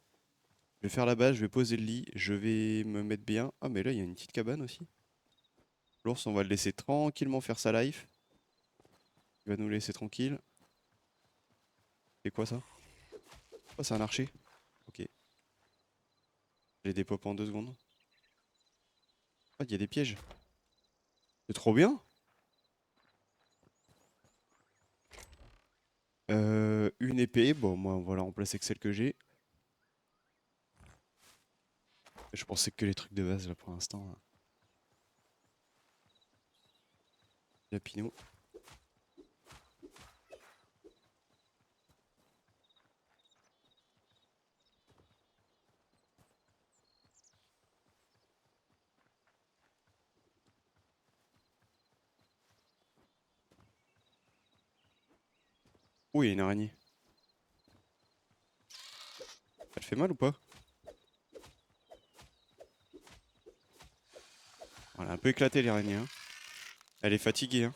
Je vais faire la base, je vais poser le lit, je vais me mettre bien. Ah mais là il y a une petite cabane aussi. L'ours, on va le laisser tranquillement faire sa life. Il va nous laisser tranquille. C'est quoi ça? Oh, c'est un archer. Ok. J'ai des pop en 2 secondes. Ah, il y a des pièges. C'est trop bien. une épée. Bon, moi, on va la remplacer avec celle que j'ai. Je pensais que les trucs de base là pour l'instant. Hein. Lapino. Oh, il y a une araignée. Elle fait mal ou pas? Elle a un peu éclaté l'araignée. Hein. Elle est fatiguée. Hein.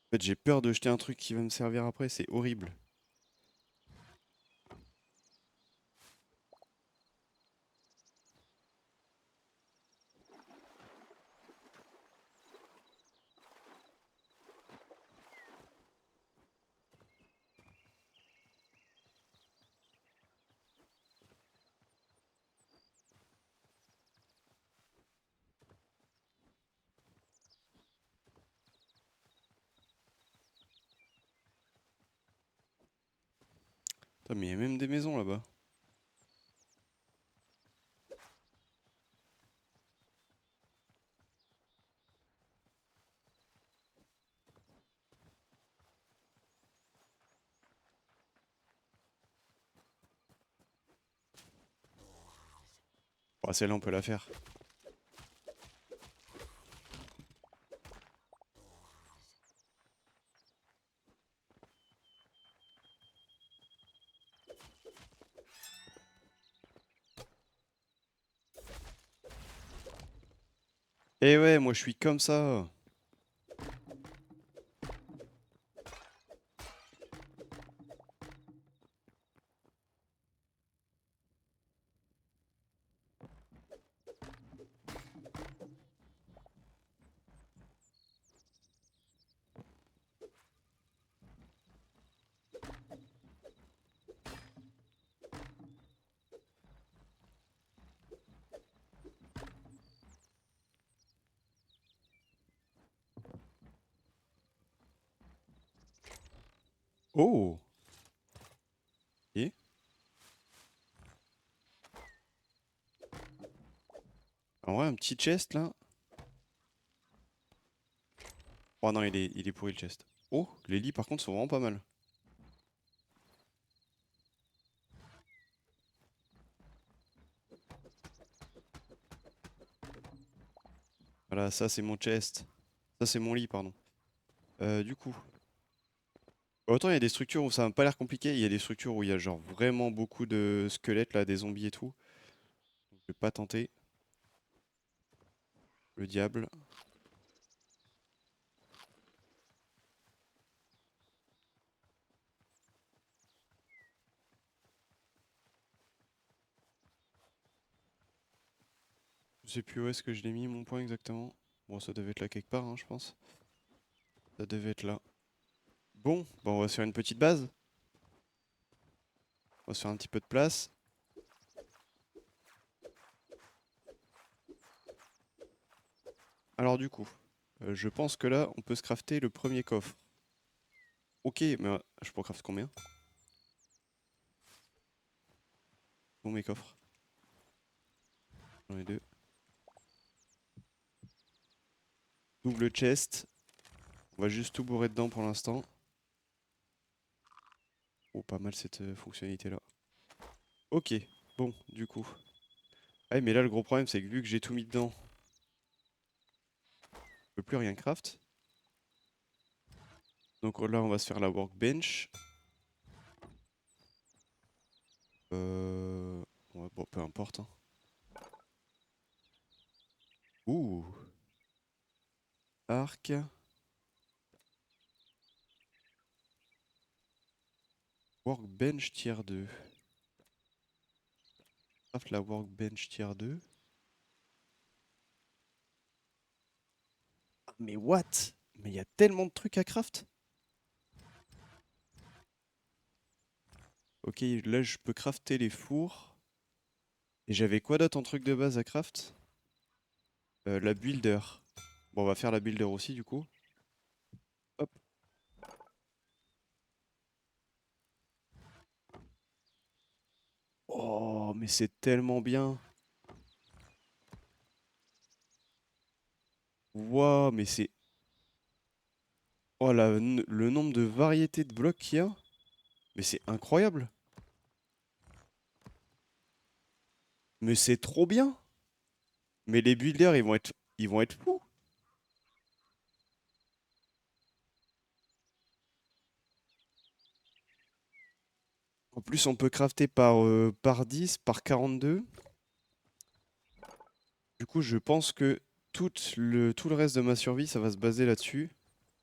En fait, j'ai peur de jeter un truc qui va me servir après. C'est horrible. Putain, mais il y a même des maisons là-bas. Bon, celle-là, on peut la faire. Eh ouais, moi je suis comme ça. Oh! Et en vrai, un petit chest là. Oh non, il est pourri le chest. Oh, les lits par contre sont vraiment pas mal. Voilà, ça c'est mon chest. Ça c'est mon lit, pardon. Du coup. Autant il y a des structures où ça n'a pas l'air compliqué, il y a des structures où il y a genre vraiment beaucoup de squelettes là, des zombies et tout. Donc, je vais pas tenter. Le diable. Je sais plus où est-ce que je l'ai mis mon point exactement. Bon, ça devait être là quelque part, hein, je pense. Ça devait être là. Bon, bah on va se faire une petite base. On va se faire un petit peu de place. Alors du coup, je pense que là, on peut se crafter le premier coffre. Ok, mais je peux en craft combien? Bon, mes coffres. J'en ai deux. Double chest. On va juste tout bourrer dedans pour l'instant. Oh, pas mal cette fonctionnalité-là. Ok, bon, du coup. Ah, mais là, le gros problème, c'est que vu que j'ai tout mis dedans, je peux plus rien craft. Donc là, on va se faire la workbench. Ouais, bon, peu importe. Hein. Ouh, arc. Workbench tier 2. Craft la workbench tier 2. Ah, mais what? Mais il y a tellement de trucs à craft. Ok, là, je peux crafter les fours. Et j'avais quoi d'autre en truc de base à craft? La builder. Bon, on va faire la builder aussi, du coup. Hop. Mais c'est tellement bien. Waouh, mais c'est... Oh, le nombre de variétés de blocs qu'il y a. Mais c'est incroyable. Mais c'est trop bien. Mais les builders, ils vont être fous. En plus, on peut crafter par 10, par 42. Du coup, je pense que tout le reste de ma survie, ça va se baser là-dessus.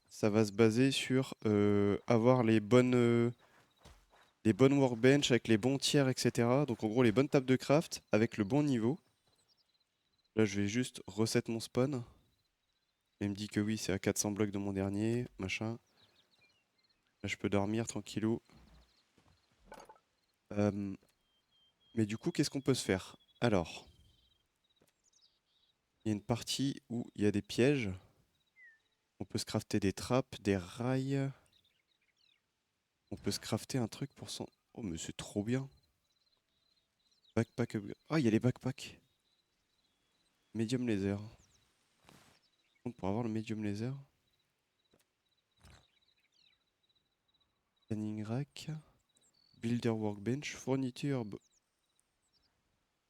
Ça va se baser sur avoir les bonnes workbench avec les bons tiers, etc. Donc en gros, les bonnes tables de craft avec le bon niveau. Là, je vais juste reset mon spawn. Il me dit que oui, c'est à 400 blocs de mon dernier, machin. Là, je peux dormir tranquillou. Euh, mais du coup, qu'est-ce qu'on peut se faire? Alors, il y a une partie où il y a des pièges. On peut se crafter des trappes, des rails. On peut se crafter un truc pour son... Oh, mais c'est trop bien. Backpack upgrade. Ah, il y a les backpacks. Medium laser. Donc, pour avoir le medium laser. Canning rack. Builder workbench. Fourniture.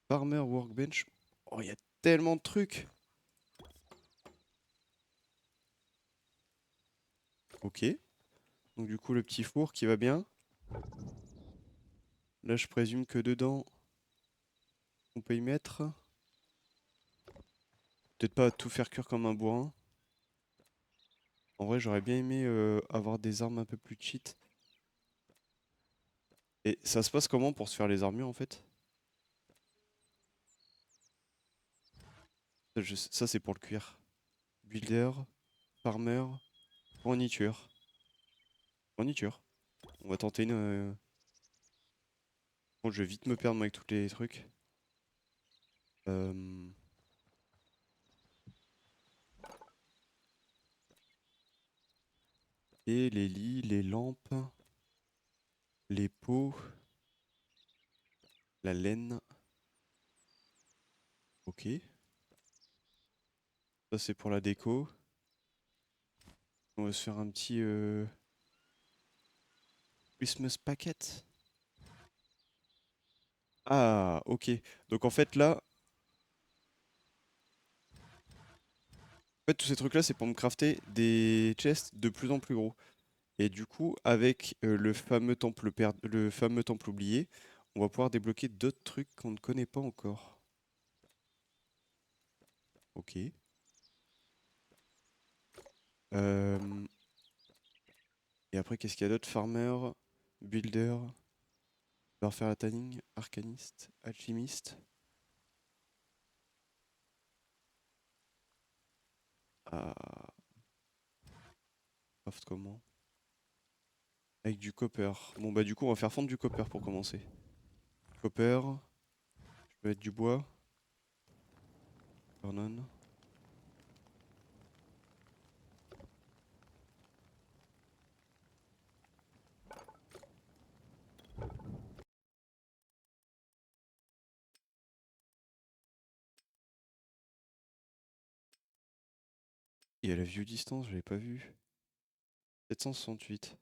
Farmer workbench. Oh, il y a tellement de trucs. Ok. Donc du coup, le petit four qui va bien. Là, je présume que dedans, on peut y mettre. Peut-être pas tout faire cuire comme un bourrin. En vrai, j'aurais bien aimé avoir des armes un peu plus cheat. Et ça se passe comment pour se faire les armures en fait? Ça, c'est pour le cuir. Builder, farmer, fourniture. Fourniture. On va tenter une. Bon, je vais vite me perdre moi, avec tous les trucs. Euh, Et les lits, les lampes, les pots, la laine. Ok. Ça, c'est pour la déco. On va se faire un petit Christmas packet. Ah, ok. Donc en fait là, tous ces trucs-là, c'est pour me crafter des chests de plus en plus gros. Et du coup, avec le fameux temple oublié, on va pouvoir débloquer d'autres trucs qu'on ne connaît pas encore. Ok. Euh, Et après, qu'est-ce qu'il y a d'autre? Farmer, builder, faire la tanning, arcaniste, alchimiste. Ah, craft comment? Avec du copper. Bon bah du coup, on va faire fondre du copper pour commencer. Copper, je peux mettre du bois. Vernon. Il y a la view distance, je l'avais pas vu. 768.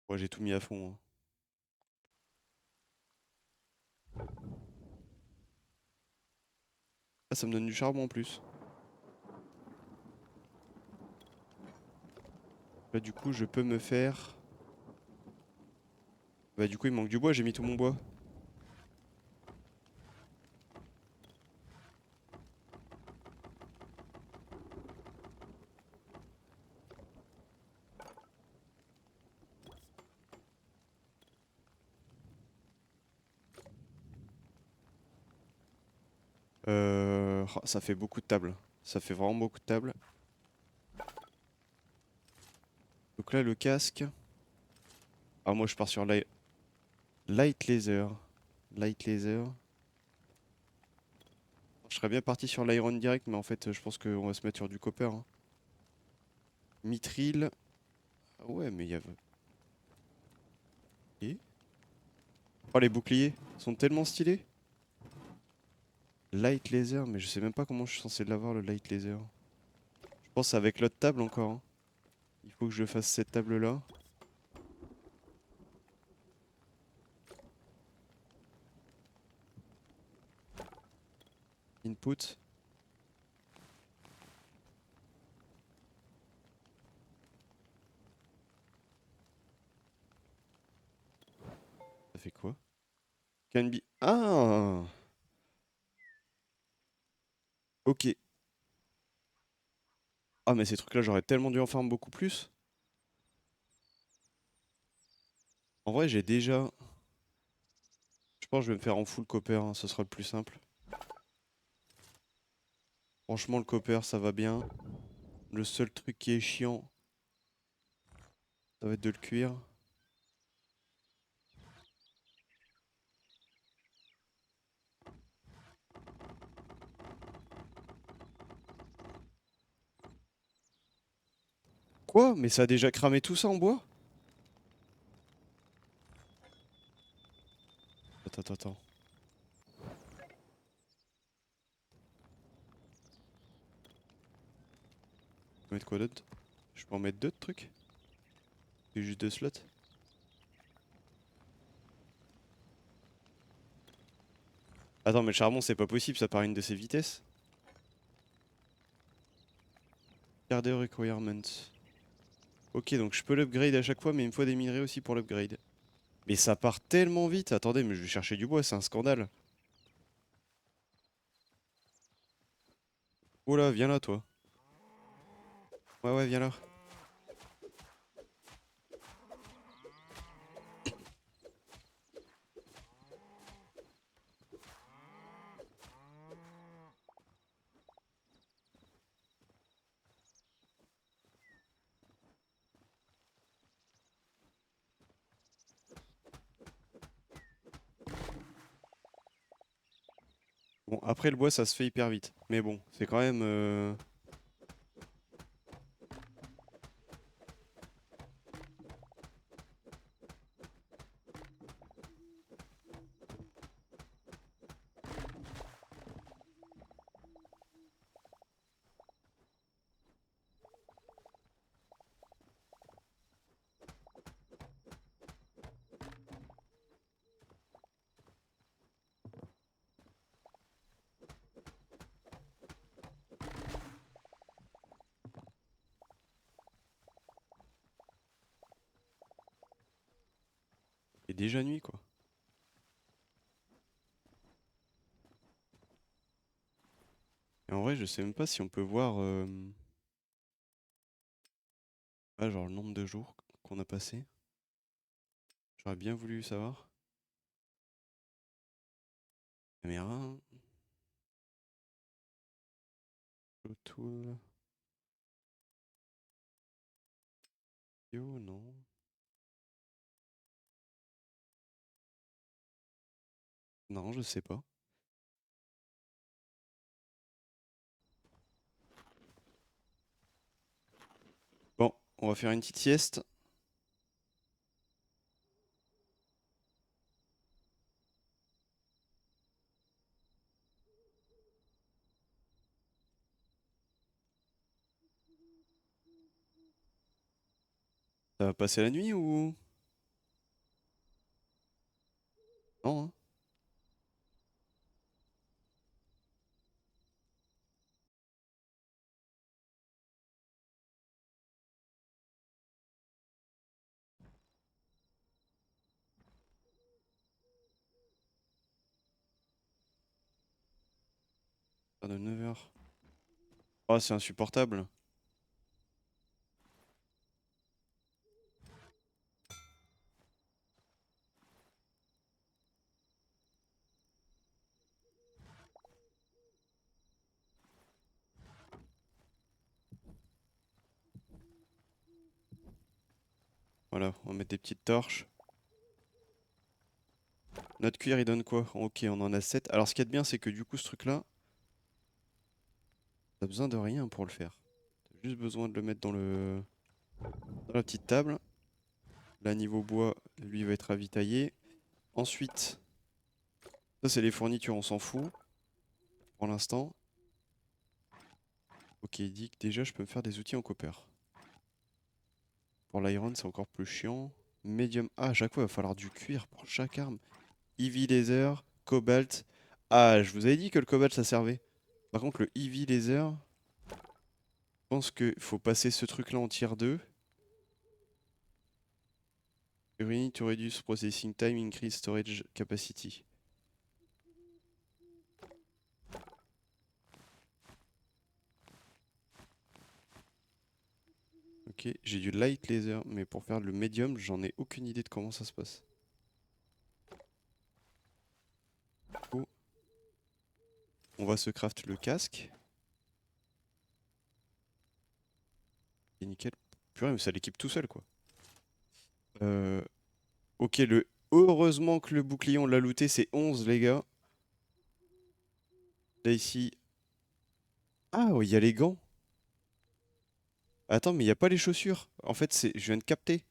Ouais, j'ai tout mis à fond, hein. Ah, ça me donne du charbon en plus. Là, du coup, je peux me faire... Bah, du coup, il manque du bois, j'ai mis tout mon bois. Ça fait beaucoup de tables. Ça fait vraiment beaucoup de tables. Donc là, le casque. Ah, moi, je pars sur light laser. Light laser. Je serais bien parti sur l'iron direct, mais en fait, je pense qu'on va se mettre sur du copper, hein. Mithril. Ah ouais, mais il y a... Ok. Oh, les boucliers sont tellement stylés. Light laser, mais je sais même pas comment je suis censé l'avoir le light laser. Je pense avec l'autre table encore, hein. Il faut que je fasse cette table là. Input. Ça fait quoi? Can be... Ah! Ok. Ah mais ces trucs là j'aurais tellement dû en farm beaucoup plus. En vrai j'ai déjà... Je pense que je vais me faire en full copper, hein, ce sera le plus simple. Franchement le copper ça va bien. Le seul truc qui est chiant, ça va être de le cuire. Quoi? Mais ça a déjà cramé tout ça en bois? Attends. Je peux mettre quoi d'autre? Je peux en mettre d'autres trucs? C'est juste deux slots. Attends mais le charbon c'est pas possible, ça part à une de ses vitesses. Garder requirement. Ok donc je peux l'upgrade à chaque fois mais il me faut des minerais aussi pour l'upgrade. Mais ça part tellement vite. Attendez mais je vais chercher du bois, c'est un scandale. Oh là, viens là toi. Ouais viens là. Bon après le bois ça se fait hyper vite. Mais bon, c'est quand même... Et déjà nuit quoi. Et en vrai je sais même pas si on peut voir... Ah genre le nombre de jours qu'on a passé. J'aurais bien voulu savoir. Caméra. Show tool. Yo non. Non je sais pas. Bon, on va faire une petite sieste. Ça va passer la nuit ou... Non hein. Pas de 9h. Oh c'est insupportable. Voilà, on va mettre des petites torches. Notre cuir il donne quoi? Ok on en a 7. Alors ce qui est bien c'est que du coup ce truc là, t'as besoin de rien pour le faire. T'as juste besoin de le mettre dans la petite table. Là niveau bois, lui va être ravitaillé. Ensuite, ça c'est les fournitures, on s'en fout pour l'instant. Ok, il dit que déjà je peux me faire des outils en copper. Pour l'iron, c'est encore plus chiant. Medium. Ah, à chaque fois, il va falloir du cuir pour chaque arme. Heavy laser, cobalt. Ah, je vous avais dit que le cobalt ça servait. Par contre, le heavy laser, je pense qu'il faut passer ce truc là en tier 2. We need to reduce processing time, increase storage capacity. Ok, j'ai du light laser, mais pour faire le medium, j'en ai aucune idée de comment ça se passe. Oh. On va se craft le casque. Et nickel. Purée, mais ça l'équipe tout seul quoi. Euh, ok, heureusement que le bouclier on l'a looté, c'est 11 les gars. Là ici. Ah, ouais, il y a les gants. Attends, mais il n'y a pas les chaussures. En fait, je viens de capter.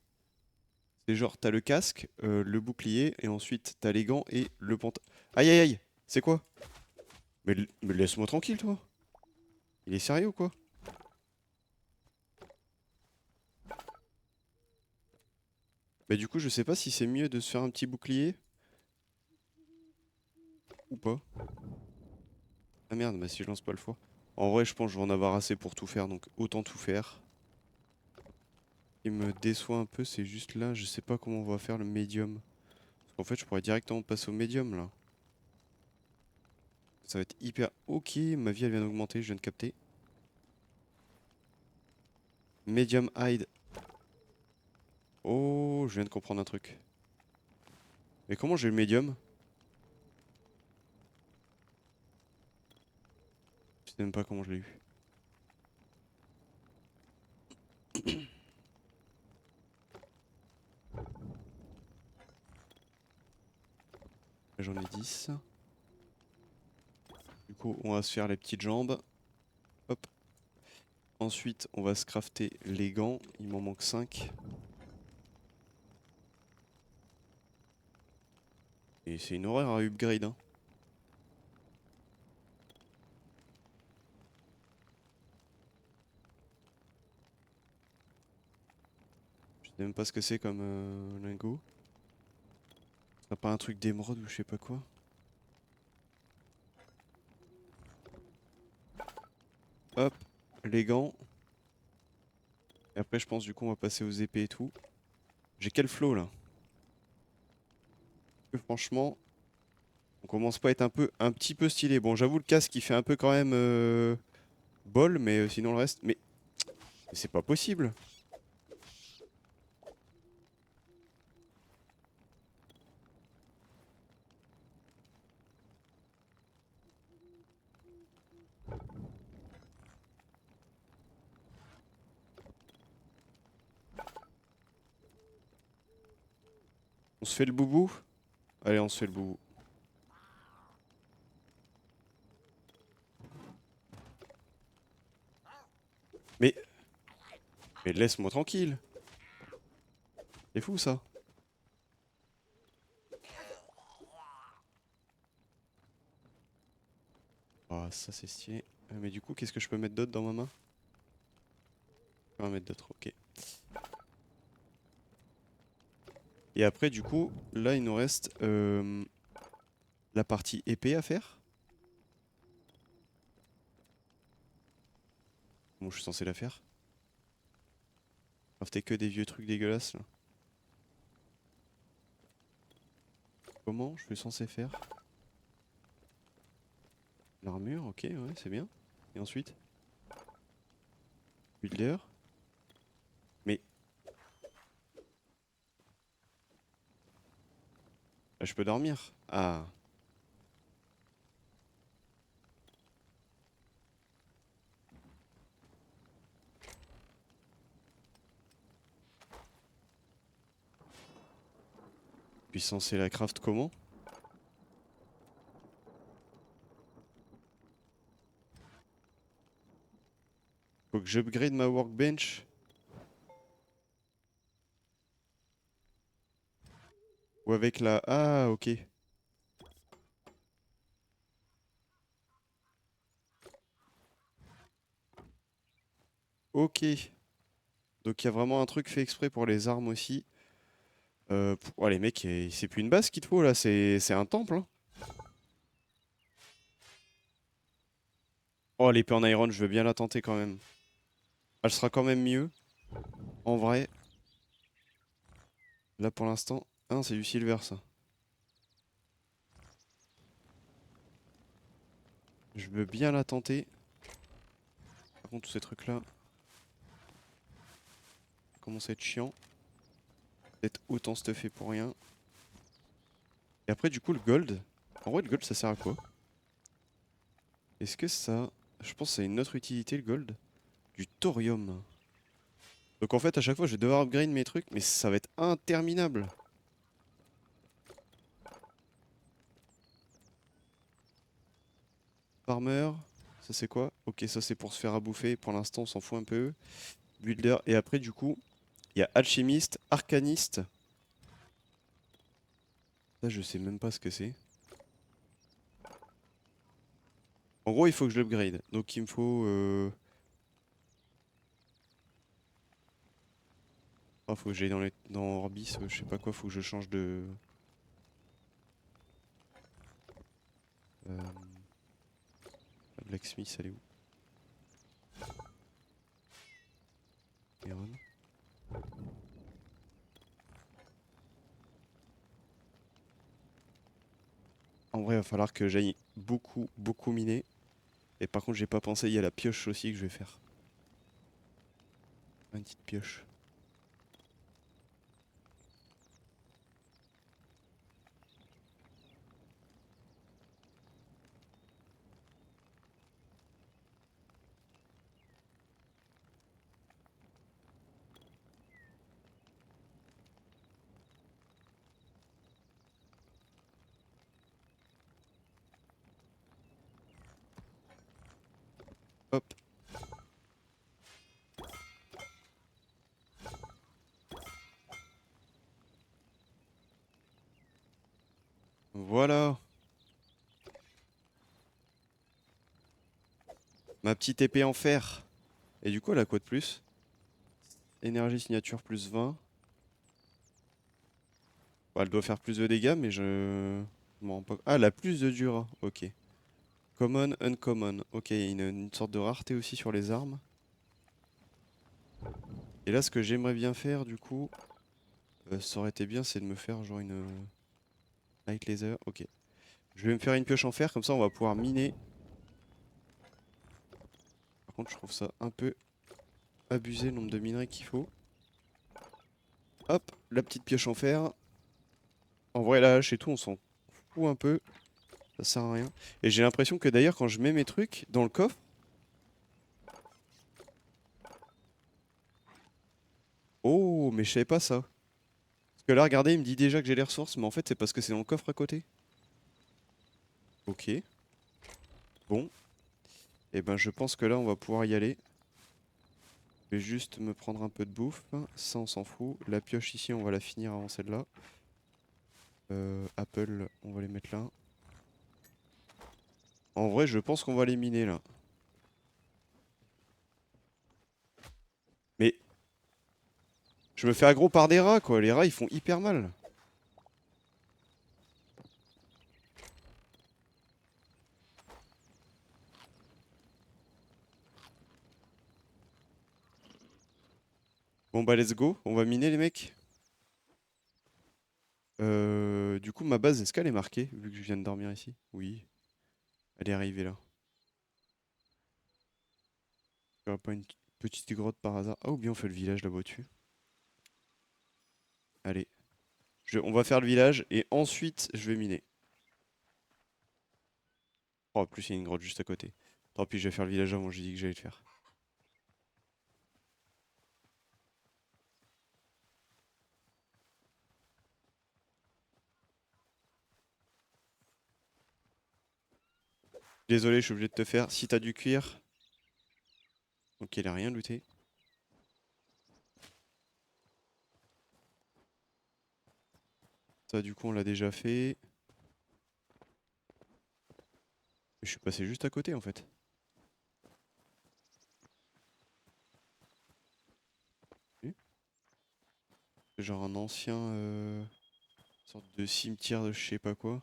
C'est genre, t'as le casque, le bouclier, et ensuite t'as les gants et le pantalon. Aïe aïe aïe, c'est quoi? Mais laisse-moi tranquille, toi. Il est sérieux ou quoi? Bah du coup, je sais pas si c'est mieux de se faire un petit bouclier ou pas. Ah merde, bah si je lance pas le foie. En vrai, je pense que je vais en avoir assez pour tout faire, donc autant tout faire. Ce qui me déçoit un peu, c'est juste là, je sais pas comment on va faire le médium. Parce qu'en fait, je pourrais directement passer au médium là. Ça va être hyper... Ok, ma vie elle vient d'augmenter, je viens de capter. Medium hide. Oh, je viens de comprendre un truc. Mais comment j'ai le médium? Je sais même pas comment je l'ai eu. J'en ai 10. Du coup, on va se faire les petites jambes. Hop. Ensuite, on va se crafter les gants. Il m'en manque 5. Et c'est une horreur à upgrade, hein. Je sais même pas ce que c'est comme lingot. C'est pas un truc d'émeraude ou je sais pas quoi. Hop, les gants. Et après, je pense du coup, on va passer aux épées et tout. J'ai quel flow là? Franchement, on commence pas à être un petit peu stylé. Bon, j'avoue, le casque il fait un peu quand même bol, mais sinon le reste. Mais c'est pas possible. On se fait le boubou? Allez, on se fait le boubou. Mais, mais laisse-moi tranquille. C'est fou ça. Ah, ça c'est stylé. Mais du coup, qu'est-ce que je peux mettre d'autre dans ma main? Je peux en mettre d'autre, ok. Et après, du coup, là, il nous reste la partie épée à faire. Bon, je suis censé la faire. Crafter que des vieux trucs dégueulasses là. Comment je suis censé faire? L'armure, ok, ouais, c'est bien. Et ensuite? Builder. Mais là, je peux dormir. Ah. Je suis censé la craft comment? Faut que j'upgrade ma workbench. Ou avec la... Ah, ok. Ok. Donc il y a vraiment un truc fait exprès pour les armes aussi. Oh, les mecs, c'est plus une base qu'il te faut là, c'est un temple, hein. Oh, l'épée en iron, je veux bien la tenter quand même. Elle sera quand même mieux, en vrai. Là pour l'instant... Ah non, c'est du silver ça. Je veux bien la tenter. Par contre, tous ces trucs-là commencent à être chiants. Peut-être autant stuffé pour rien. Et après, du coup, le gold. En vrai, le gold, ça sert à quoi? Est-ce que ça... Je pense que ça a une autre utilité, le gold. Du thorium. Donc en fait, à chaque fois, je vais devoir upgrade mes trucs, mais ça va être interminable. Farmer, ça c'est quoi? Ok, ça c'est pour se faire à bouffer. Pour l'instant, on s'en fout un peu. Builder. Et après, du coup, il y a alchimiste, arcaniste. Ça, je sais même pas ce que c'est. En gros, il faut que je l'upgrade. Donc il me faut... Ah, faut que j'aille dans Orbis, je sais pas quoi, faut que je change de... La Blacksmith, elle est où? Iron. En vrai, il va falloir que j'aille beaucoup, beaucoup miner. Et par contre, j'ai pas pensé, il y a la pioche aussi que je vais faire. Une petite pioche. Hop, voilà. Ma petite épée en fer. Et du coup, elle a quoi de plus? Énergie signature plus 20. Bah, elle doit faire plus de dégâts, mais je m'en rends pas... Ah, elle a plus de dur. Ok. Common, uncommon. Ok, il y a une sorte de rareté aussi sur les armes. Et là, ce que j'aimerais bien faire, du coup, ça aurait été bien, c'est de me faire genre une light laser. Ok. Je vais me faire une pioche en fer, comme ça on va pouvoir miner. Par contre, je trouve ça un peu abusé le nombre de minerais qu'il faut. Hop, la petite pioche en fer. En vrai, là, chez tout, on s'en fout un peu. Ça sert à rien. Et j'ai l'impression que d'ailleurs, quand je mets mes trucs dans le coffre... Oh, mais je savais pas ça. Parce que là, regardez, il me dit déjà que j'ai les ressources, mais en fait, c'est parce que c'est dans le coffre à côté. Ok. Bon. Et ben, je pense que là, on va pouvoir y aller. Je vais juste me prendre un peu de bouffe. Ça, on s'en fout. La pioche ici, on va la finir avant celle-là. Apple, on va les mettre là. En vrai, je pense qu'on va les miner là. Mais je me fais aggro par des rats, quoi. Les rats, ils font hyper mal. Bon bah let's go, on va miner les mecs. Du coup ma base, est-ce qu'elle est marquée vu que je viens de dormir ici? Oui, elle est arrivée là. Il y aura pas une petite grotte par hasard? Ah ou bien on fait le village là-bas dessus. Allez, on va faire le village et ensuite je vais miner. Oh en plus il y a une grotte juste à côté. Tant pis, je vais faire le village avant, j'ai dit que j'allais le faire. Désolé, je suis obligé de te faire. Si t'as du cuir. Ok, il a rien looté. Ça, du coup, on l'a déjà fait. Je suis passé juste à côté, en fait. Oui. C'est genre un ancien... sorte de cimetière de je sais pas quoi.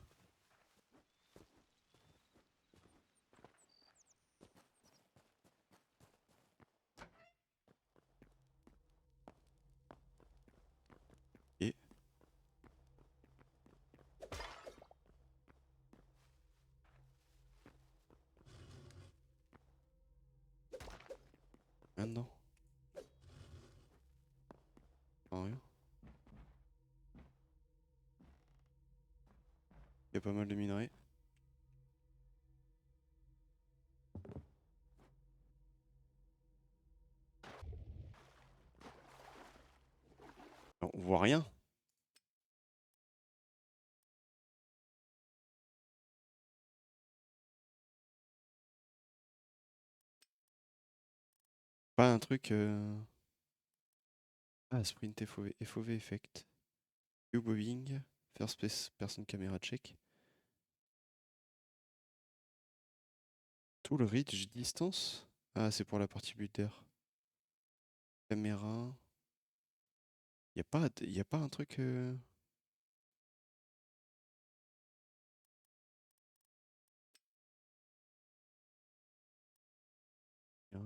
Et... Maintenant. Enfin, rien. Il y a pas mal de minerais. Alors, on voit rien. Pas un truc... Ah, sprint FOV, FOV effect. Bobbing. First person camera check. Tout le reach distance. Ah, c'est pour la partie buter. Caméra. Y a pas un truc... Ah,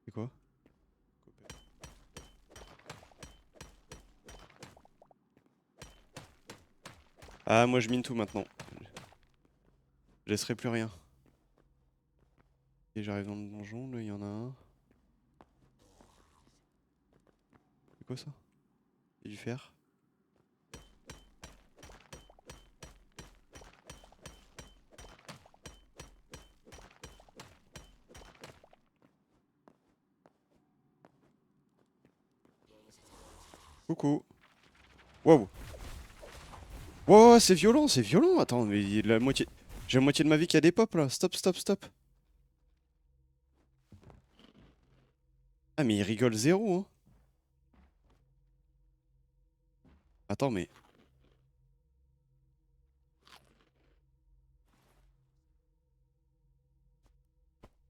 c'est quoi? Ah, moi je mine tout maintenant. Je laisserai plus rien. Et j'arrive dans le donjon, là il y en a un. C'est quoi ça? C'est du fer. Coucou. Wow. Wow, c'est violent, c'est violent. Attends, mais la moitié... J'ai la moitié de ma vie qui a des pop là. Stop, stop, stop. Ah, mais il rigole zéro, hein. Attends, mais...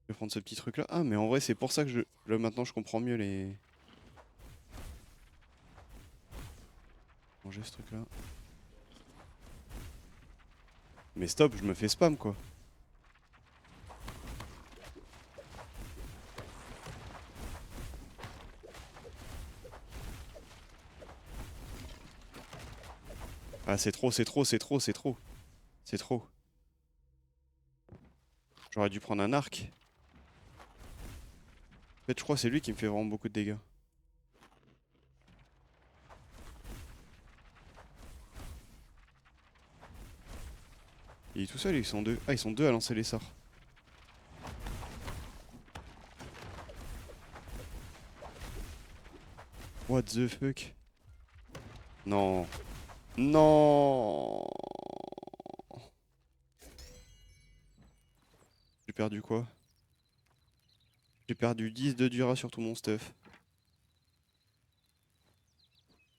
Je vais prendre ce petit truc là. Ah, mais en vrai, c'est pour ça que je... Là, maintenant, je comprends mieux les... Manger ce truc là. Mais stop, je me fais spam, quoi. Ah, c'est trop, c'est trop, c'est trop, c'est trop. C'est trop. J'aurais dû prendre un arc. En fait, je crois que c'est lui qui me fait vraiment beaucoup de dégâts. Il est tout seul, ils sont deux. Ah, ils sont deux à lancer les sorts. What the fuck? Non. Non. J'ai perdu quoi? J'ai perdu 10 de Dura sur tout mon stuff.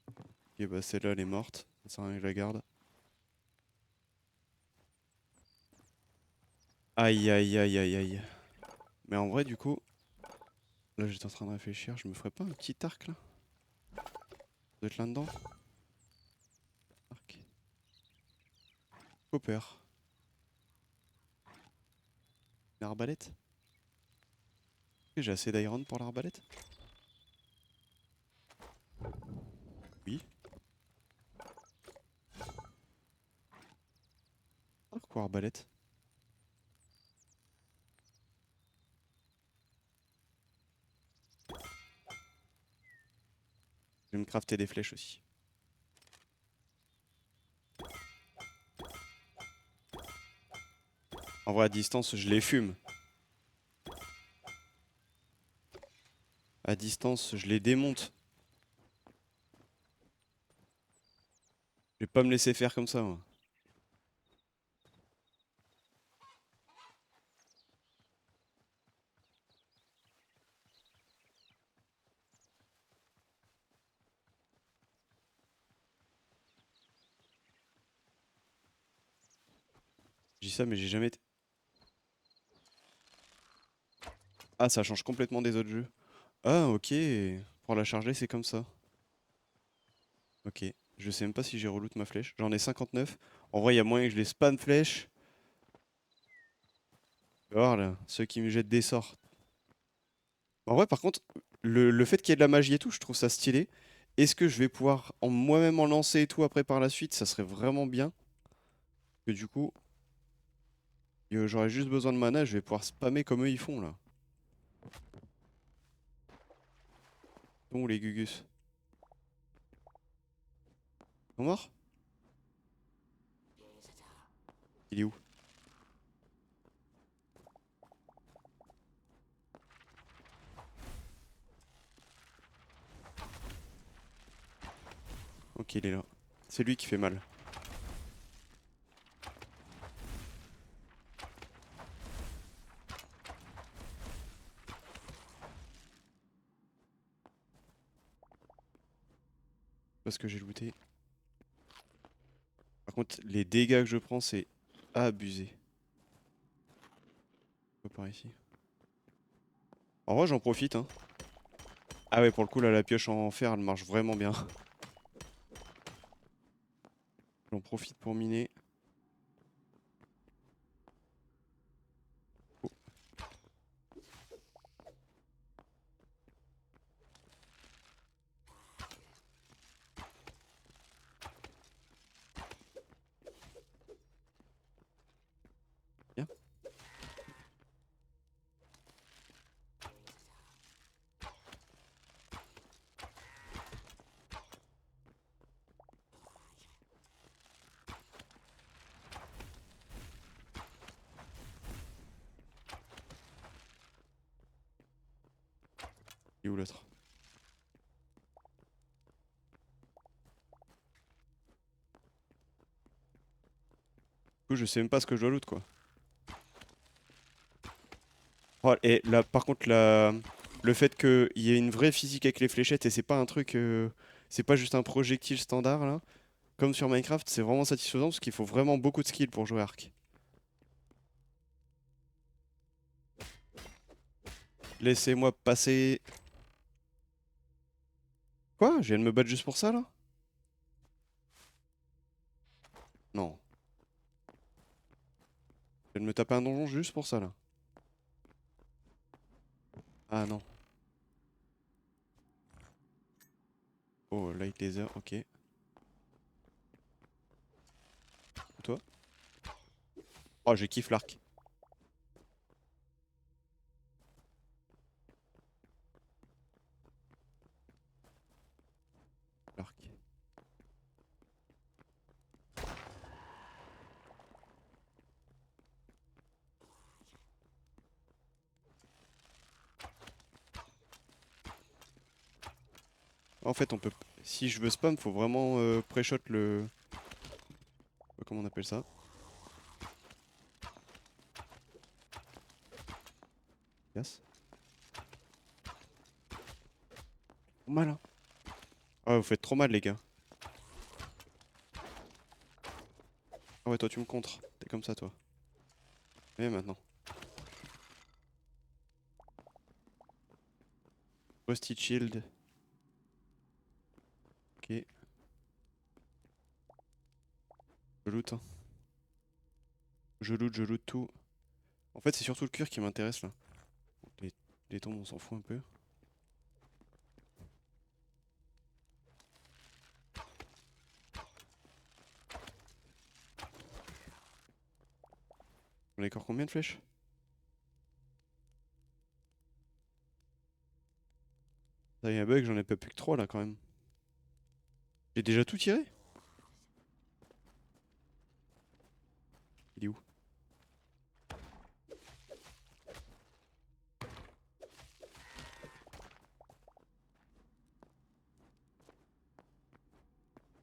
Ok, bah celle-là, elle est morte. Ça sert à rien que je la garde. Aïe, aïe, aïe, aïe, aïe. Mais en vrai, du coup, là, j'étais en train de réfléchir. Je me ferais pas un petit arc, là? Ça doit être là-dedans. Arc. Copper. Une arbalète? Ok, j'ai assez d'iron pour l'arbalète? Oui. Arc ou arbalète? Je vais me crafter des flèches aussi. En vrai, à distance, je les fume. À distance, je les démonte. Je vais pas me laisser faire comme ça, moi. Je dis ça, mais j'ai jamais été... Ah, ça change complètement des autres jeux. Ah, ok. Pour la charger, c'est comme ça. Ok. Je sais même pas si j'ai reloot ma flèche. J'en ai 59. En vrai, il y a moyen que je les spam flèches. Alors là, ceux qui me jettent des sorts. En vrai, par contre, le fait qu'il y ait de la magie et tout, je trouve ça stylé. Est-ce que je vais pouvoir moi-même en lancer et tout après par la suite? Ça serait vraiment bien. Que du coup, j'aurais juste besoin de mana, je vais pouvoir spammer comme eux ils font là. Bon, les Gugus. Ils sont morts? Il est où? Ok, il est là. C'est lui qui fait mal. Parce que j'ai looté. Par contre, les dégâts que je prends, c'est abusé. Pas par ici. En vrai, j'en profite, hein. Ah ouais, pour le coup, là, la pioche en fer, elle marche vraiment bien. J'en profite pour miner. Oh, bien. Il est où l'autre? Du coup, je sais même pas ce que je dois loot, quoi. Oh, et là, par contre, le fait qu'il y ait une vraie physique avec les fléchettes et c'est pas un truc. C'est pas juste un projectile standard, là. Comme sur Minecraft, c'est vraiment satisfaisant parce qu'il faut vraiment beaucoup de skill pour jouer Arc. Laissez-moi passer. Quoi? Je viens de me battre juste pour ça, là? Non. Je viens de me taper un donjon juste pour ça, là. Ah non. Oh, light laser, ok. Et toi? Oh, je kiffe l'arc. L'arc. En fait, on peut. Si je veux spam, faut vraiment pré-shot le. Comment on appelle ça? Yes. Trop mal, hein. Ah, vous faites trop mal, les gars. Ah ouais, toi, tu me contres. T'es comme ça, toi. Et maintenant. Rusty Shield. Ok. Je loot, hein. Je loot tout. En fait, c'est surtout le cuir qui m'intéresse, là. Les, les tombes, on s'en fout un peu. On a encore combien de flèches? Il y a un bug, j'en ai pas plus que 3 là quand même. J'ai déjà tout tiré? Il est où?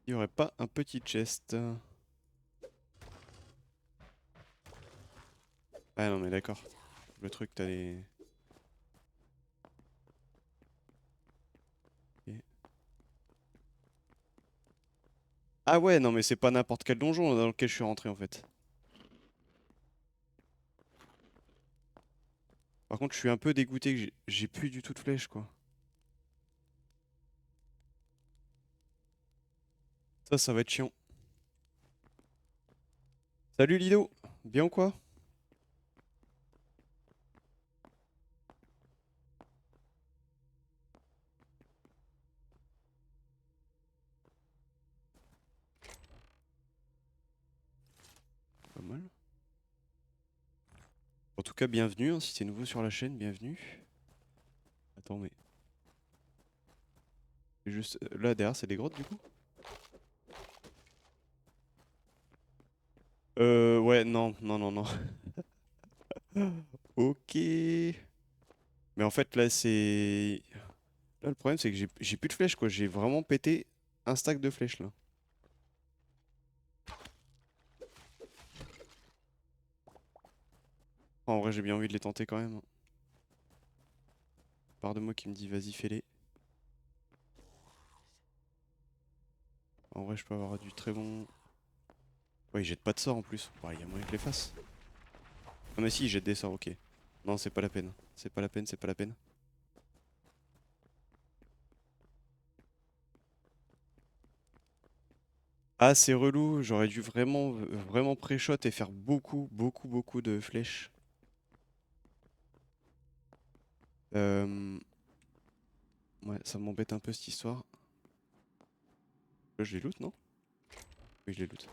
Il y aurait pas un petit chest? Ah non mais d'accord. Le truc t'as les... Ok. Ah ouais non mais c'est pas n'importe quel donjon dans lequel je suis rentré en fait. Par contre je suis un peu dégoûté que j'ai plus du tout de flèches quoi. Ça va être chiant. Salut Lido! Bien ou quoi? Pas mal. En tout cas bienvenue, hein, si t'es nouveau sur la chaîne, bienvenue. Attends mais... c'est juste... là derrière c'est des grottes du coup? Ouais non, non non non. Ok. Mais en fait là c'est... Là le problème c'est que j'ai plus de flèches quoi, j'ai vraiment pété un stack de flèches là. En vrai j'ai bien envie de les tenter quand même. Part de moi qui me dit vas-y fais-les. En vrai je peux avoir du très bon... Ouais il jette pas de sort en plus, bah il y a moyen que les fasse. Ah mais si il jette des sorts, ok. Non c'est pas la peine, c'est pas la peine, c'est pas la peine. Ah c'est relou, j'aurais dû vraiment vraiment pré-shot et faire beaucoup de flèches. Euh... Ouais ça m'embête un peu cette histoire. Là je les loot non? Oui je les loot.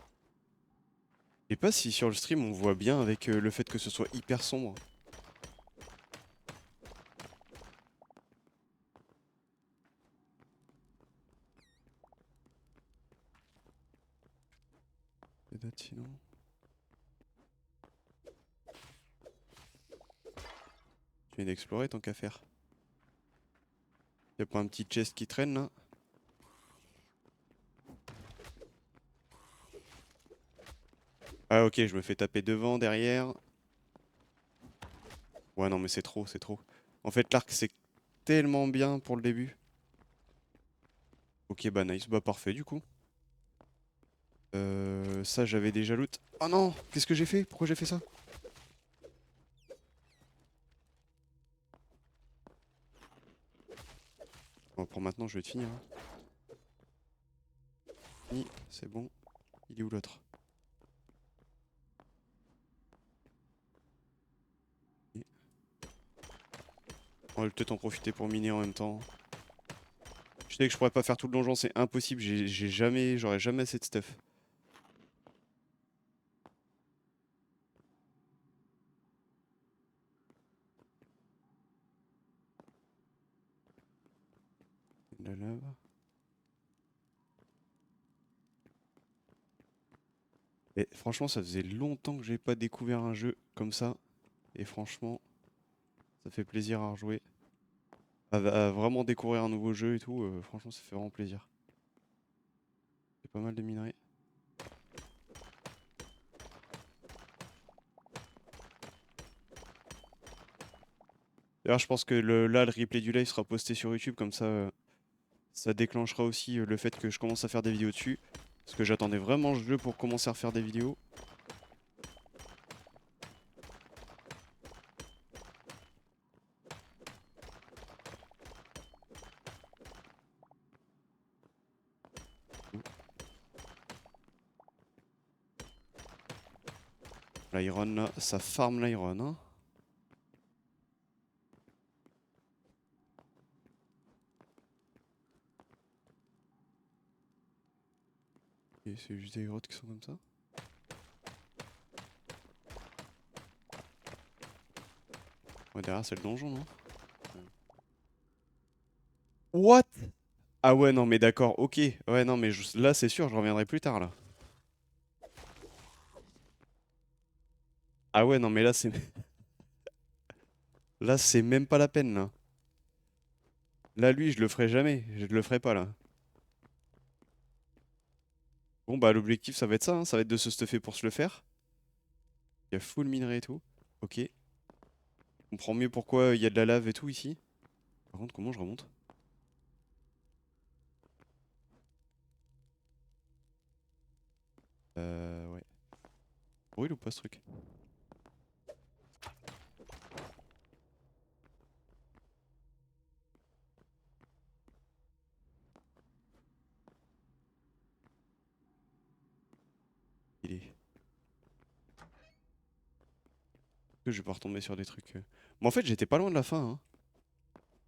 Je sais pas si sur le stream on voit bien avec le fait que ce soit hyper sombre. Les dates sinon. Tu viens d'explorer tant qu'à faire. Y'a pas un petit chest qui traîne là? Ah ok, je me fais taper devant, derrière. Ouais non mais c'est trop, c'est trop. En fait l'arc c'est tellement bien pour le début. Ok bah nice, bah parfait du coup. Ça j'avais déjà loot. Oh non, qu'est-ce que j'ai fait? Pourquoi j'ai fait ça? Bon pour maintenant je vais te finir, hein. Fini, c'est bon. Il est où l'autre? Et- On va peut-être en profiter pour miner en même temps. Je sais que je pourrais pas faire tout le donjon, c'est impossible, j'ai jamais, j'aurais jamais assez de stuff. De la lave. Et franchement ça faisait longtemps que j'ai pas découvert un jeu comme ça. Et franchement, ça fait plaisir à rejouer. À vraiment découvrir un nouveau jeu et tout, franchement ça fait vraiment plaisir. C'est pas mal de minerais. D'ailleurs je pense que là le replay du live sera posté sur YouTube comme ça ça déclenchera aussi le fait que je commence à faire des vidéos dessus. Parce que j'attendais vraiment ce jeu pour commencer à refaire des vidéos. L'iron là, ça farm l'iron hein. Et c'est juste des grottes qui sont comme ça. Ouais derrière c'est le donjon non? What? Ah ouais non mais d'accord, ok. Ouais non mais là c'est sûr, je reviendrai plus tard là. Ah ouais non mais là c'est... Là c'est même pas la peine là. Là lui je le ferai jamais, je le ferai pas là. Bon bah l'objectif ça va être ça, hein, ça va être de se stuffer pour se le faire. Il y a full minerai et tout. Ok. On comprend mieux pourquoi il y a de la lave et tout ici. Par contre comment je remonte? Ouais. Brûle ou pas ce truc? Il est. Que je vais pas retomber sur des trucs. Mais en fait j'étais pas loin de la fin, hein.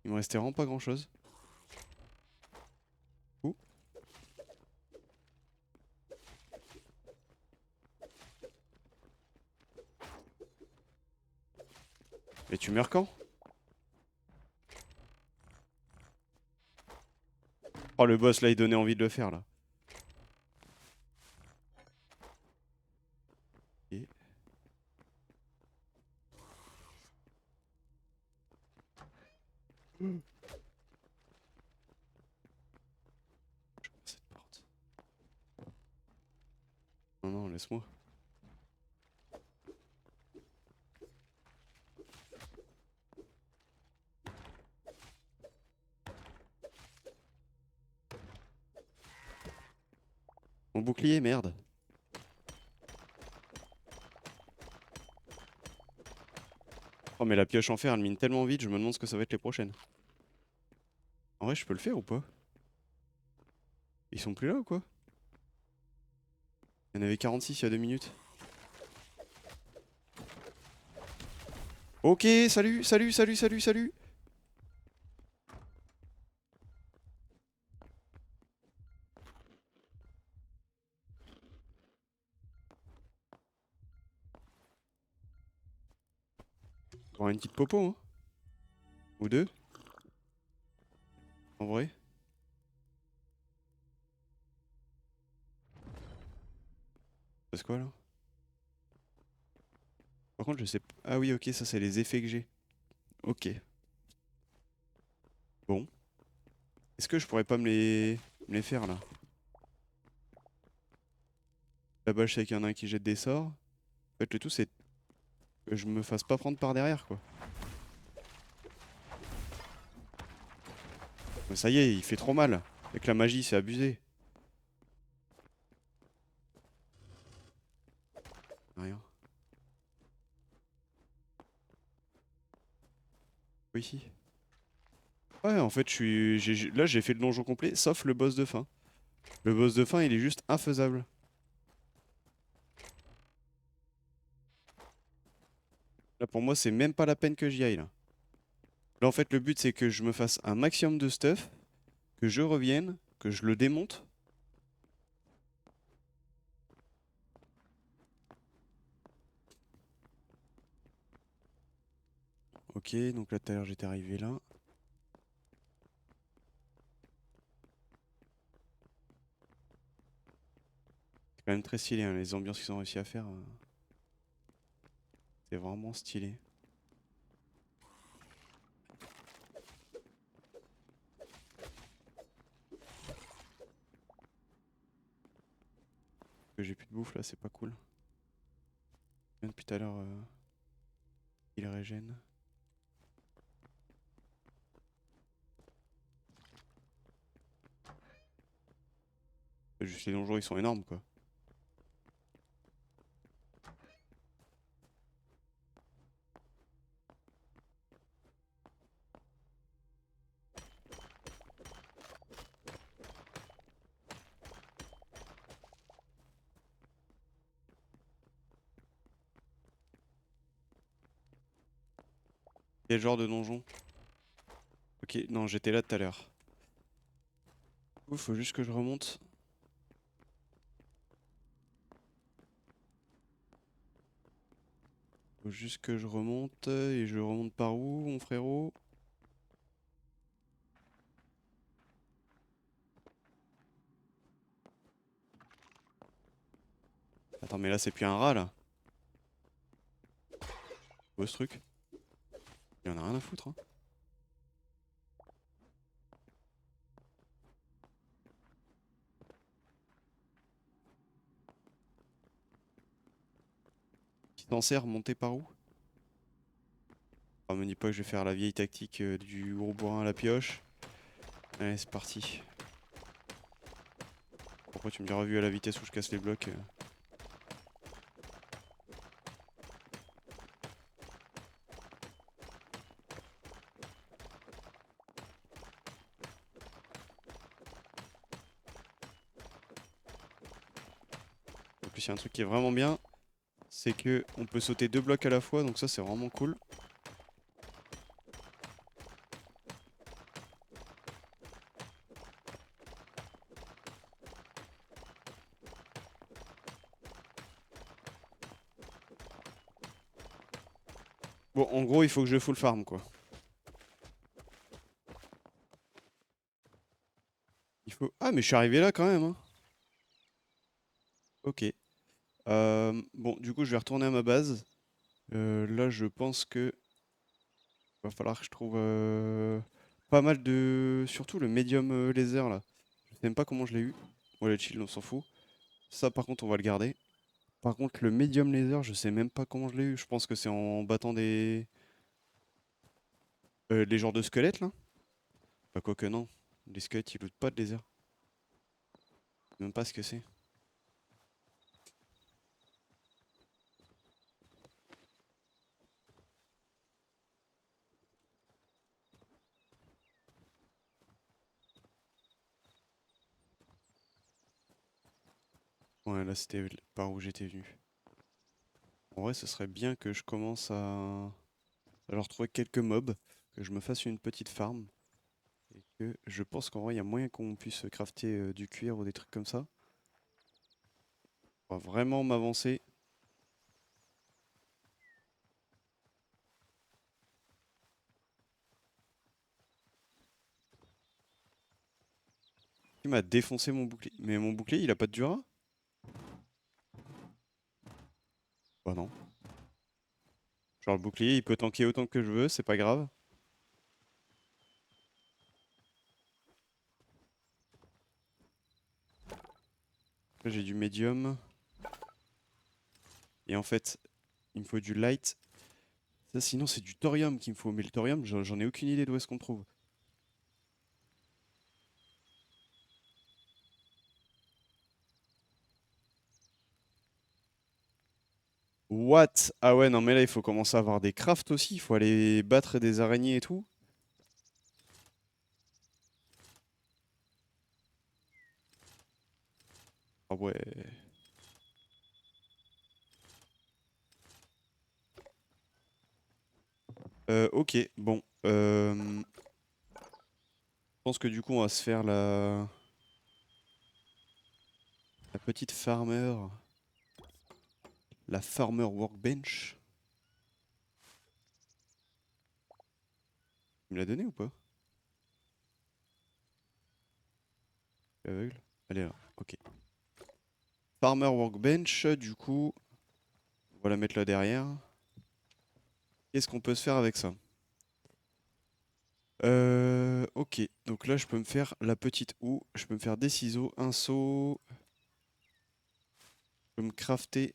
Il me restait vraiment pas grand chose. Ouh. Mais tu meurs quand? Oh le boss là il donnait envie de le faire là. Et... Cette porte. Non non laisse-moi. Mon bouclier merde. Oh mais la pioche en fer elle mine tellement vite je me demande ce que ça va être les prochaines. En vrai je peux le faire ou pas? Ils sont plus là ou quoi? Il y en avait 46 il y a 2 minutes. Ok, salut, salut, salut, salut, salut. On aura une petite popo, hein. Ou deux, en vrai. C'est quoi là? Par contre, je sais pas. Ah oui, ok, ça c'est les effets que j'ai. Ok. Bon. Est-ce que je pourrais pas me les faire là? Là-bas, je sais qu'il y en a un qui jette des sorts. En fait, le tout c'est que je me fasse pas prendre par derrière quoi. Mais ça y est, il fait trop mal. Avec la magie, c'est abusé. Rien. Oui, si. Ouais, en fait, là, j'ai fait le donjon complet, sauf le boss de fin. Le boss de fin, il est juste infaisable. Là, pour moi, c'est même pas la peine que j'y aille, là. Là, en fait, le but, c'est que je me fasse un maximum de stuff, que je revienne, que je le démonte. Ok, donc là, tout à l'heure, j'étais arrivé là. C'est quand même très stylé, hein, les ambiances qu'ils ont réussi à faire. C'est vraiment stylé. Que j'ai plus de bouffe, là, c'est pas cool. Même depuis tout à l'heure, il régène. Juste les donjons, ils sont énormes, quoi. Quel genre de donjon? Ok, non, j'étais là tout à l'heure. Faut juste que je remonte. Faut juste que je remonte. Et je remonte par où, mon frérot? Attends, mais là, c'est plus un rat, là. Beau ce truc. Il y en a rien à foutre, hein. dispensaire monté par où? Ah, me dis pas que je vais faire la vieille tactique du gros bourrin à la pioche. Allez, c'est parti. Pourquoi tu me diras, vu à la vitesse où je casse les blocs. En plus, il y a un truc qui est vraiment bien, c'est que on peut sauter 2 blocs à la fois, donc ça c'est vraiment cool. Bon, en gros, il faut que je full farm quoi. Il faut. Ah, mais je suis arrivé là quand même, hein. Ok. Bon, du coup, je vais retourner à ma base. Là, je pense que va falloir que je trouve pas mal de. Surtout le medium laser là. Je sais même pas comment je l'ai eu. Ouais, le chill, on s'en fout. Ça, par contre, on va le garder. Par contre, le medium laser, je sais même pas comment je l'ai eu. Je pense que c'est en battant les genres de squelettes là. Bah, quoique non. Les squelettes, ils lootent pas de laser. Je sais même pas ce que c'est. Ouais, là, c'était par où j'étais venu. En vrai, ce serait bien que je commence à leur trouver quelques mobs, que je me fasse une petite farm. Et que je pense qu'en vrai, il y a moyen qu'on puisse crafter du cuir ou des trucs comme ça. On va vraiment m'avancer. Il m'a défoncé mon bouclier. Mais mon bouclier, il a pas de dura? Bah non. Genre le bouclier, il peut tanker autant que je veux, c'est pas grave. Là, j'ai du médium. Et en fait, il me faut du light. Ça, sinon, c'est du thorium qu'il me faut. Mais le thorium, j'en ai aucune idée d'où est-ce qu'on le trouve. What? Ah ouais, non, mais là, il faut commencer à avoir des crafts aussi. Il faut aller battre des araignées et tout. Ah ouais. Ok, bon. Je pense que du coup, on va se faire la petite farmer. La farmer workbench. Tu me l'as donné ou pas? Aveugle. Elle est là. Ok. Farmer workbench, du coup, on va la mettre là derrière. Qu'est-ce qu'on peut se faire avec ça? Ok, donc là je peux me faire la petite houe, je peux me faire des ciseaux, un seau, je peux me crafter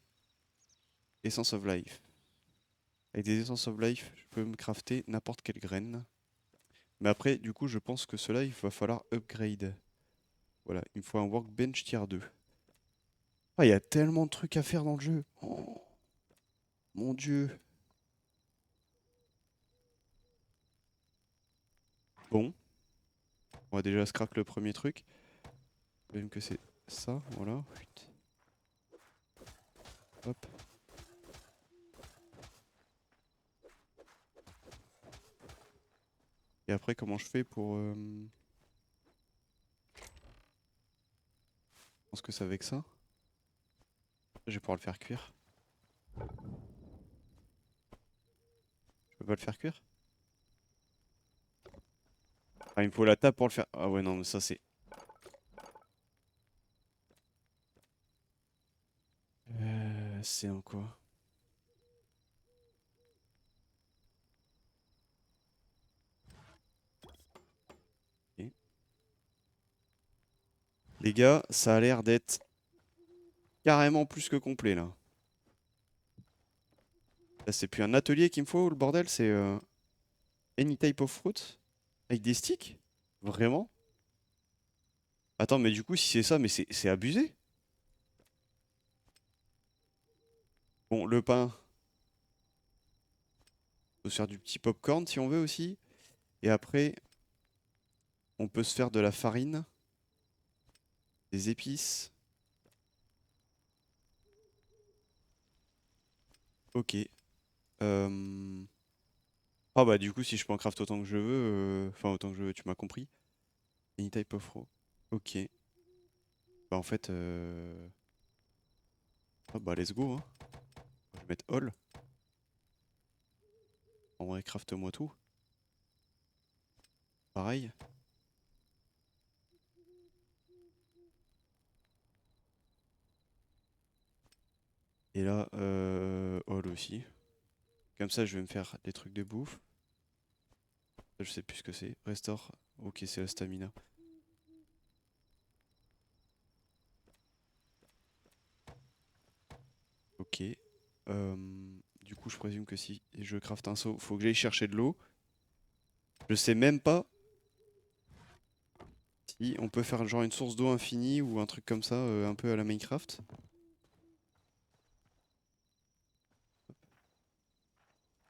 Essence of Life. Avec des Essence of Life, je peux me crafter n'importe quelle graine. Mais après, du coup, je pense que cela, il va falloir upgrade. Voilà, il me faut un workbench tier 2. Ah, il y a tellement de trucs à faire dans le jeu. Oh, mon Dieu. Bon, on va déjà scrap le premier truc. Même que c'est ça, voilà. Chut. Hop. Et après, comment je fais pour... Je pense que c'est avec ça. Je vais pouvoir le faire cuire. Je peux pas le faire cuire? Ah, il me faut la table pour le faire. Ah ouais, non, mais ça c'est... C'est en quoi? Ok. Les gars, ça a l'air d'être carrément plus que complet là. Là, c'est plus un atelier qu'il me faut, le bordel, c'est any type of fruit avec des sticks? Vraiment? Attends, mais du coup, si c'est ça, mais c'est abusé. Bon, le pain, on peut se faire du petit popcorn si on veut aussi. Et après, on peut se faire de la farine, des épices. Ok. Ah bah du coup, si je peux en craft autant que je veux, enfin autant que je veux, tu m'as compris. Any type of raw. Ok. Bah en fait, ah bah let's go, hein. Je vais mettre all. En vrai, craft-moi tout. Pareil. Et là, all aussi. Comme ça, je vais me faire des trucs de bouffe. Je sais plus ce que c'est. Restore. Ok, c'est la stamina. Ok. Du coup, je présume que si je craft un seau, faut que j'aille chercher de l'eau. Je sais même pas si on peut faire genre une source d'eau infinie ou un truc comme ça, un peu à la Minecraft.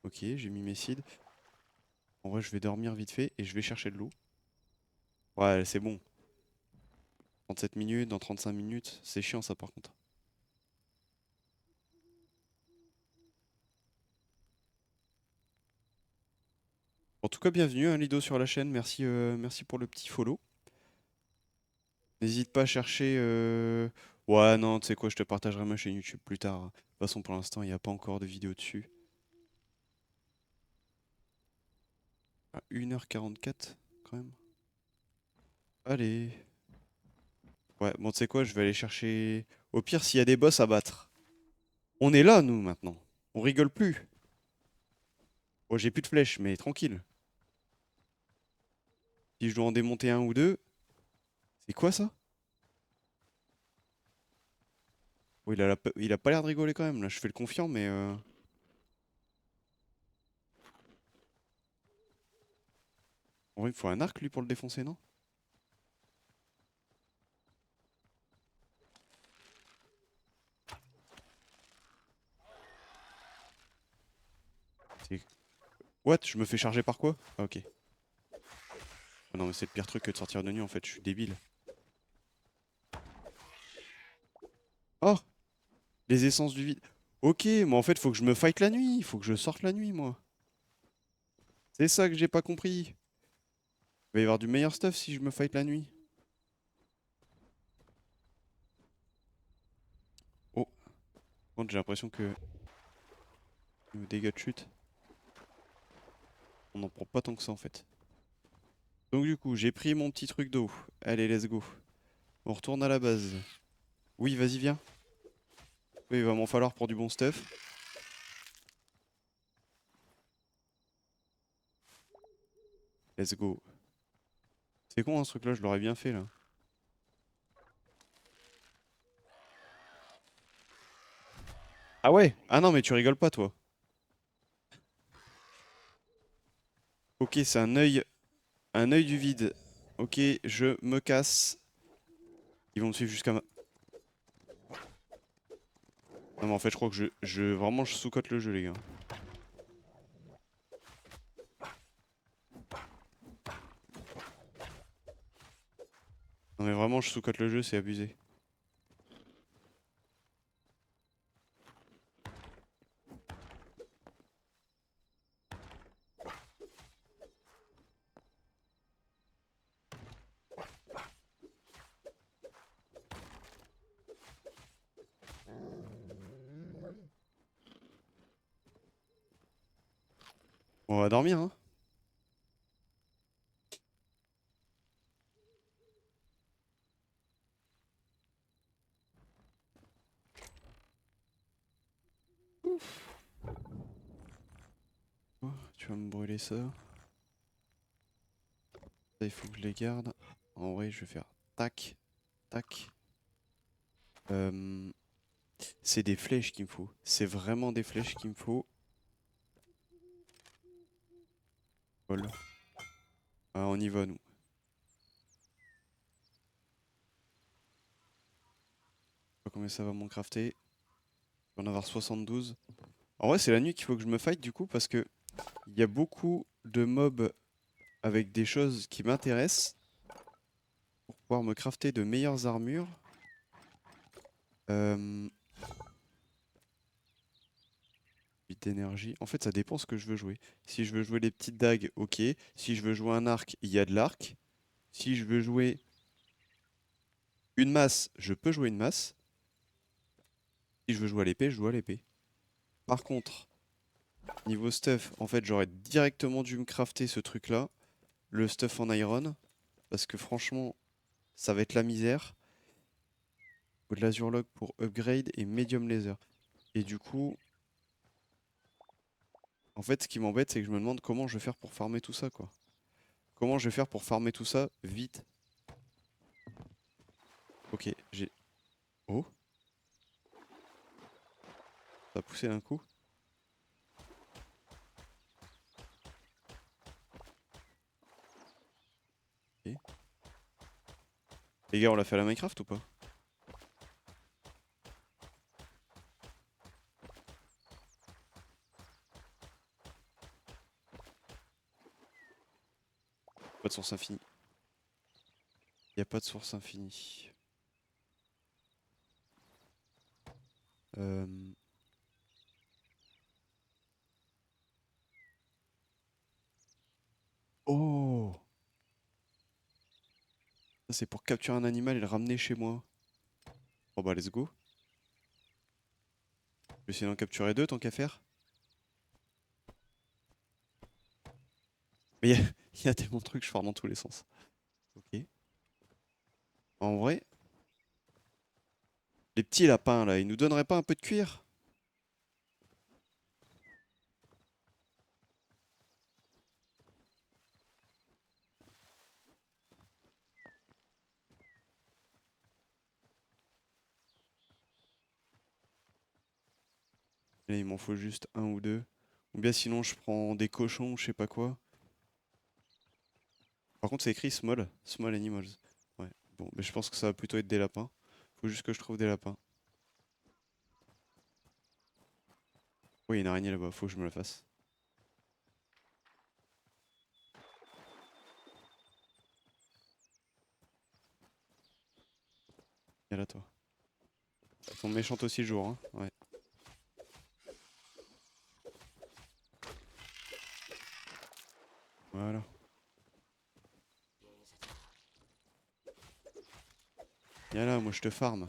Ok, j'ai mis mes seeds. En vrai, je vais dormir vite fait et je vais chercher de l'eau. Ouais, c'est bon. 37 minutes, dans 35 minutes. C'est chiant ça par contre. En tout cas, bienvenue hein, Lido sur la chaîne. Merci, merci pour le petit follow. N'hésite pas à chercher. Ouais, non, tu sais quoi, je te partagerai ma chaîne YouTube plus tard, hein. De toute façon, pour l'instant, il n'y a pas encore de vidéo dessus. À 1h44 quand même. Allez. Ouais, bon, tu sais quoi, je vais aller chercher. Au pire, s'il y a des boss à battre. On est là, nous, maintenant. On rigole plus. Bon, j'ai plus de flèches, mais tranquille. Si je dois en démonter un ou deux. C'est quoi ça? Oh, il a pas l'air de rigoler quand même. Là, je fais le confiant, mais. En vrai, il me faut un arc, lui, pour le défoncer, non? C'est- What? Je me fais charger par quoi? Ah, ok. Ah non, mais c'est le pire truc que de sortir de nuit, en fait. Je suis débile. Oh! Les essences du vide. Ok, mais en fait, faut que je me fight la nuit. Faut que je sorte la nuit, moi. C'est ça que j'ai pas compris. Il va y avoir du meilleur stuff si je me fight la nuit. Oh, par contre, j'ai l'impression que nos dégâts de chute, on n'en prend pas tant que ça, en fait. Donc, du coup, j'ai pris mon petit truc d'eau. Allez, let's go. On retourne à la base. Oui, vas-y, viens. Oui, il va m'en falloir pour du bon stuff. Let's go. C'est con, hein, ce truc-là, je l'aurais bien fait, là. Ah ouais? Ah non, mais tu rigoles pas, toi. Ok, c'est un œil du vide. Ok, je me casse. Ils vont me suivre jusqu'à ma... Non, mais en fait, je crois que vraiment, je sous-cote le jeu, les gars. Non, mais vraiment, je sous-cote le jeu, c'est abusé. Bon, on va dormir, hein. Oh, tu vas me brûler ça. Ça, il faut que je les garde. En vrai, je vais faire tac, tac. Euh, c'est des flèches qu'il me faut. C'est vraiment des flèches qu'il me faut. Vol. Ah, on y va, nous. Je sais pas combien ça va m'en crafter. Je vais en avoir 72. En vrai, c'est la nuit qu'il faut que je me fight, du coup, parce que il y a beaucoup de mobs avec des choses qui m'intéressent pour pouvoir me crafter de meilleures armures. Euh... 8 d'énergie. En fait, ça dépend ce que je veux jouer. Si je veux jouer les petites dagues, ok. Si je veux jouer un arc, il y a de l'arc. Si je veux jouer une masse, je peux jouer une masse. Si je veux jouer à l'épée, je joue à l'épée. Par contre, niveau stuff, en fait, j'aurais directement dû me crafter ce truc-là. Le stuff en iron. Parce que franchement, ça va être la misère. Faut de l'azurlog pour upgrade et medium laser. Et du coup, en fait, ce qui m'embête, c'est que je me demande comment je vais faire pour farmer tout ça, quoi. Comment je vais faire pour farmer tout ça vite. Ok, j'ai... Oh, ça a poussé d'un coup. Ok. Les gars, on l'a fait à la Minecraft ou pas? Pas de source infinie. Y a pas de source infinie. Euh... Oh! Ça, c'est pour capturer un animal et le ramener chez moi. Oh bah, let's go. Je vais essayer d'en capturer deux tant qu'à faire. Mais y a tellement de trucs, je pars dans tous les sens. Ok. En vrai, les petits lapins là, ils nous donneraient pas un peu de cuir? Là, il m'en faut juste un ou deux. Ou bien sinon, je prends des cochons, je sais pas quoi. Par contre, c'est écrit small. Small animals. Ouais. Bon, mais je pense que ça va plutôt être des lapins. Faut juste que je trouve des lapins. Oui, il y a une araignée là-bas, faut que je me la fasse. Viens là, toi. Elles sont méchantes aussi le jour, hein. Ouais. Voilà. Viens là, moi je te farm.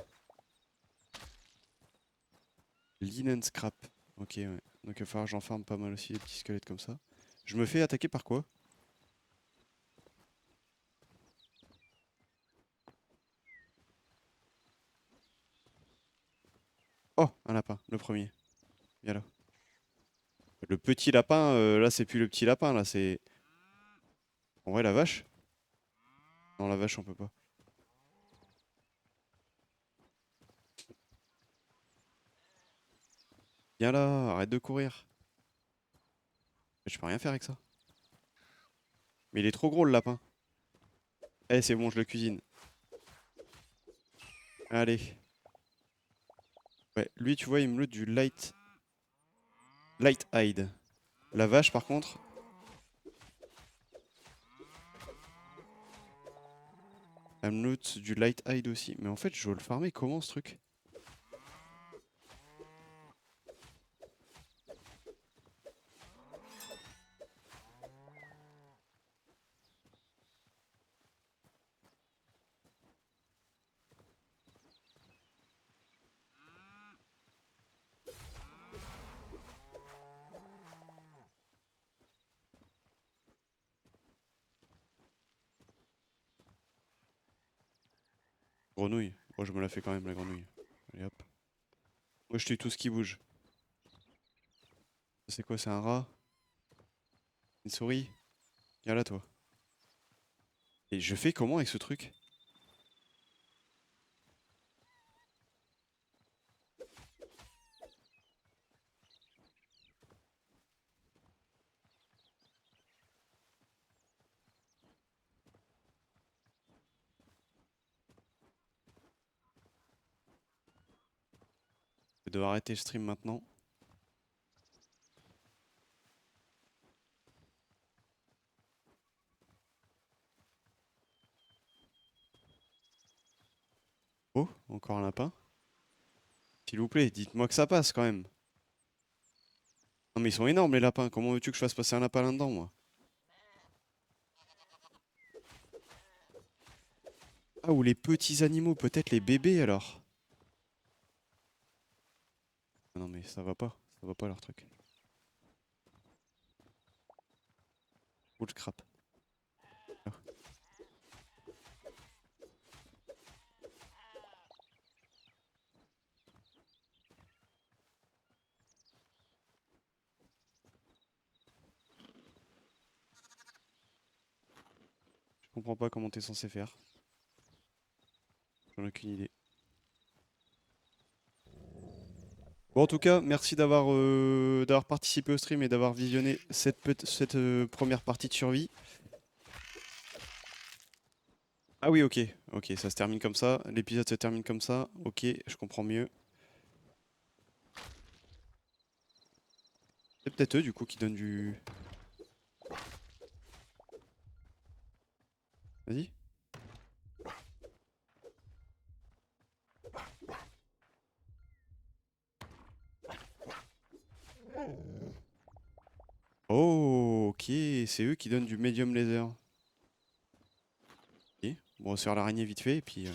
Linen scrap. Ok, ouais. Donc il va falloir que j'en farme pas mal aussi, des petits squelettes comme ça. Je me fais attaquer par quoi? Oh, un lapin, le premier. Viens là. Le petit lapin, là c'est plus le petit lapin, là c'est... En vrai, la vache? Non, la vache, on peut pas. Viens là, arrête de courir. Je peux rien faire avec ça. Mais il est trop gros le lapin. Eh, c'est bon, je le cuisine. Allez. Ouais, lui, tu vois, il me loot du light hide. La vache, par contre, elle me loot du light hide aussi. Mais en fait, je dois le farmer comment ce truc? Grenouille. Oh, je me la fais quand même, la grenouille. Allez hop. Moi, je tue tout ce qui bouge. C'est quoi, c'est un rat? Une souris? Viens là, toi. Et je fais comment avec ce truc? devoir arrêter le stream maintenant. Oh, encore un lapin. S'il vous plaît, dites-moi que ça passe quand même. Non mais ils sont énormes les lapins, comment veux-tu que je fasse passer un lapin là-dedans moi? Ah ou les petits animaux, peut-être les bébés alors. Ah non mais ça va pas leur truc. Full scrap. Ah. Je comprends pas comment t'es censé faire. J'en ai aucune idée. Bon en tout cas, merci d'avoir participé au stream et d'avoir visionné cette première partie de survie. Ah oui ok, ok, ça se termine comme ça, l'épisode se termine comme ça, ok, je comprends mieux. C'est peut-être eux du coup qui donnent du... Vas-y. Oh ok, c'est eux qui donnent du medium laser. Ok, bon on va se faire l'araignée vite fait et puis...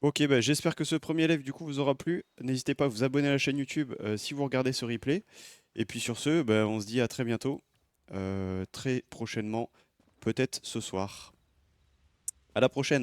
Ok, bah, j'espère que ce premier live du coup vous aura plu. N'hésitez pas à vous abonner à la chaîne YouTube si vous regardez ce replay. Et puis sur ce, bah, on se dit à très bientôt, très prochainement, peut-être ce soir. À la prochaine!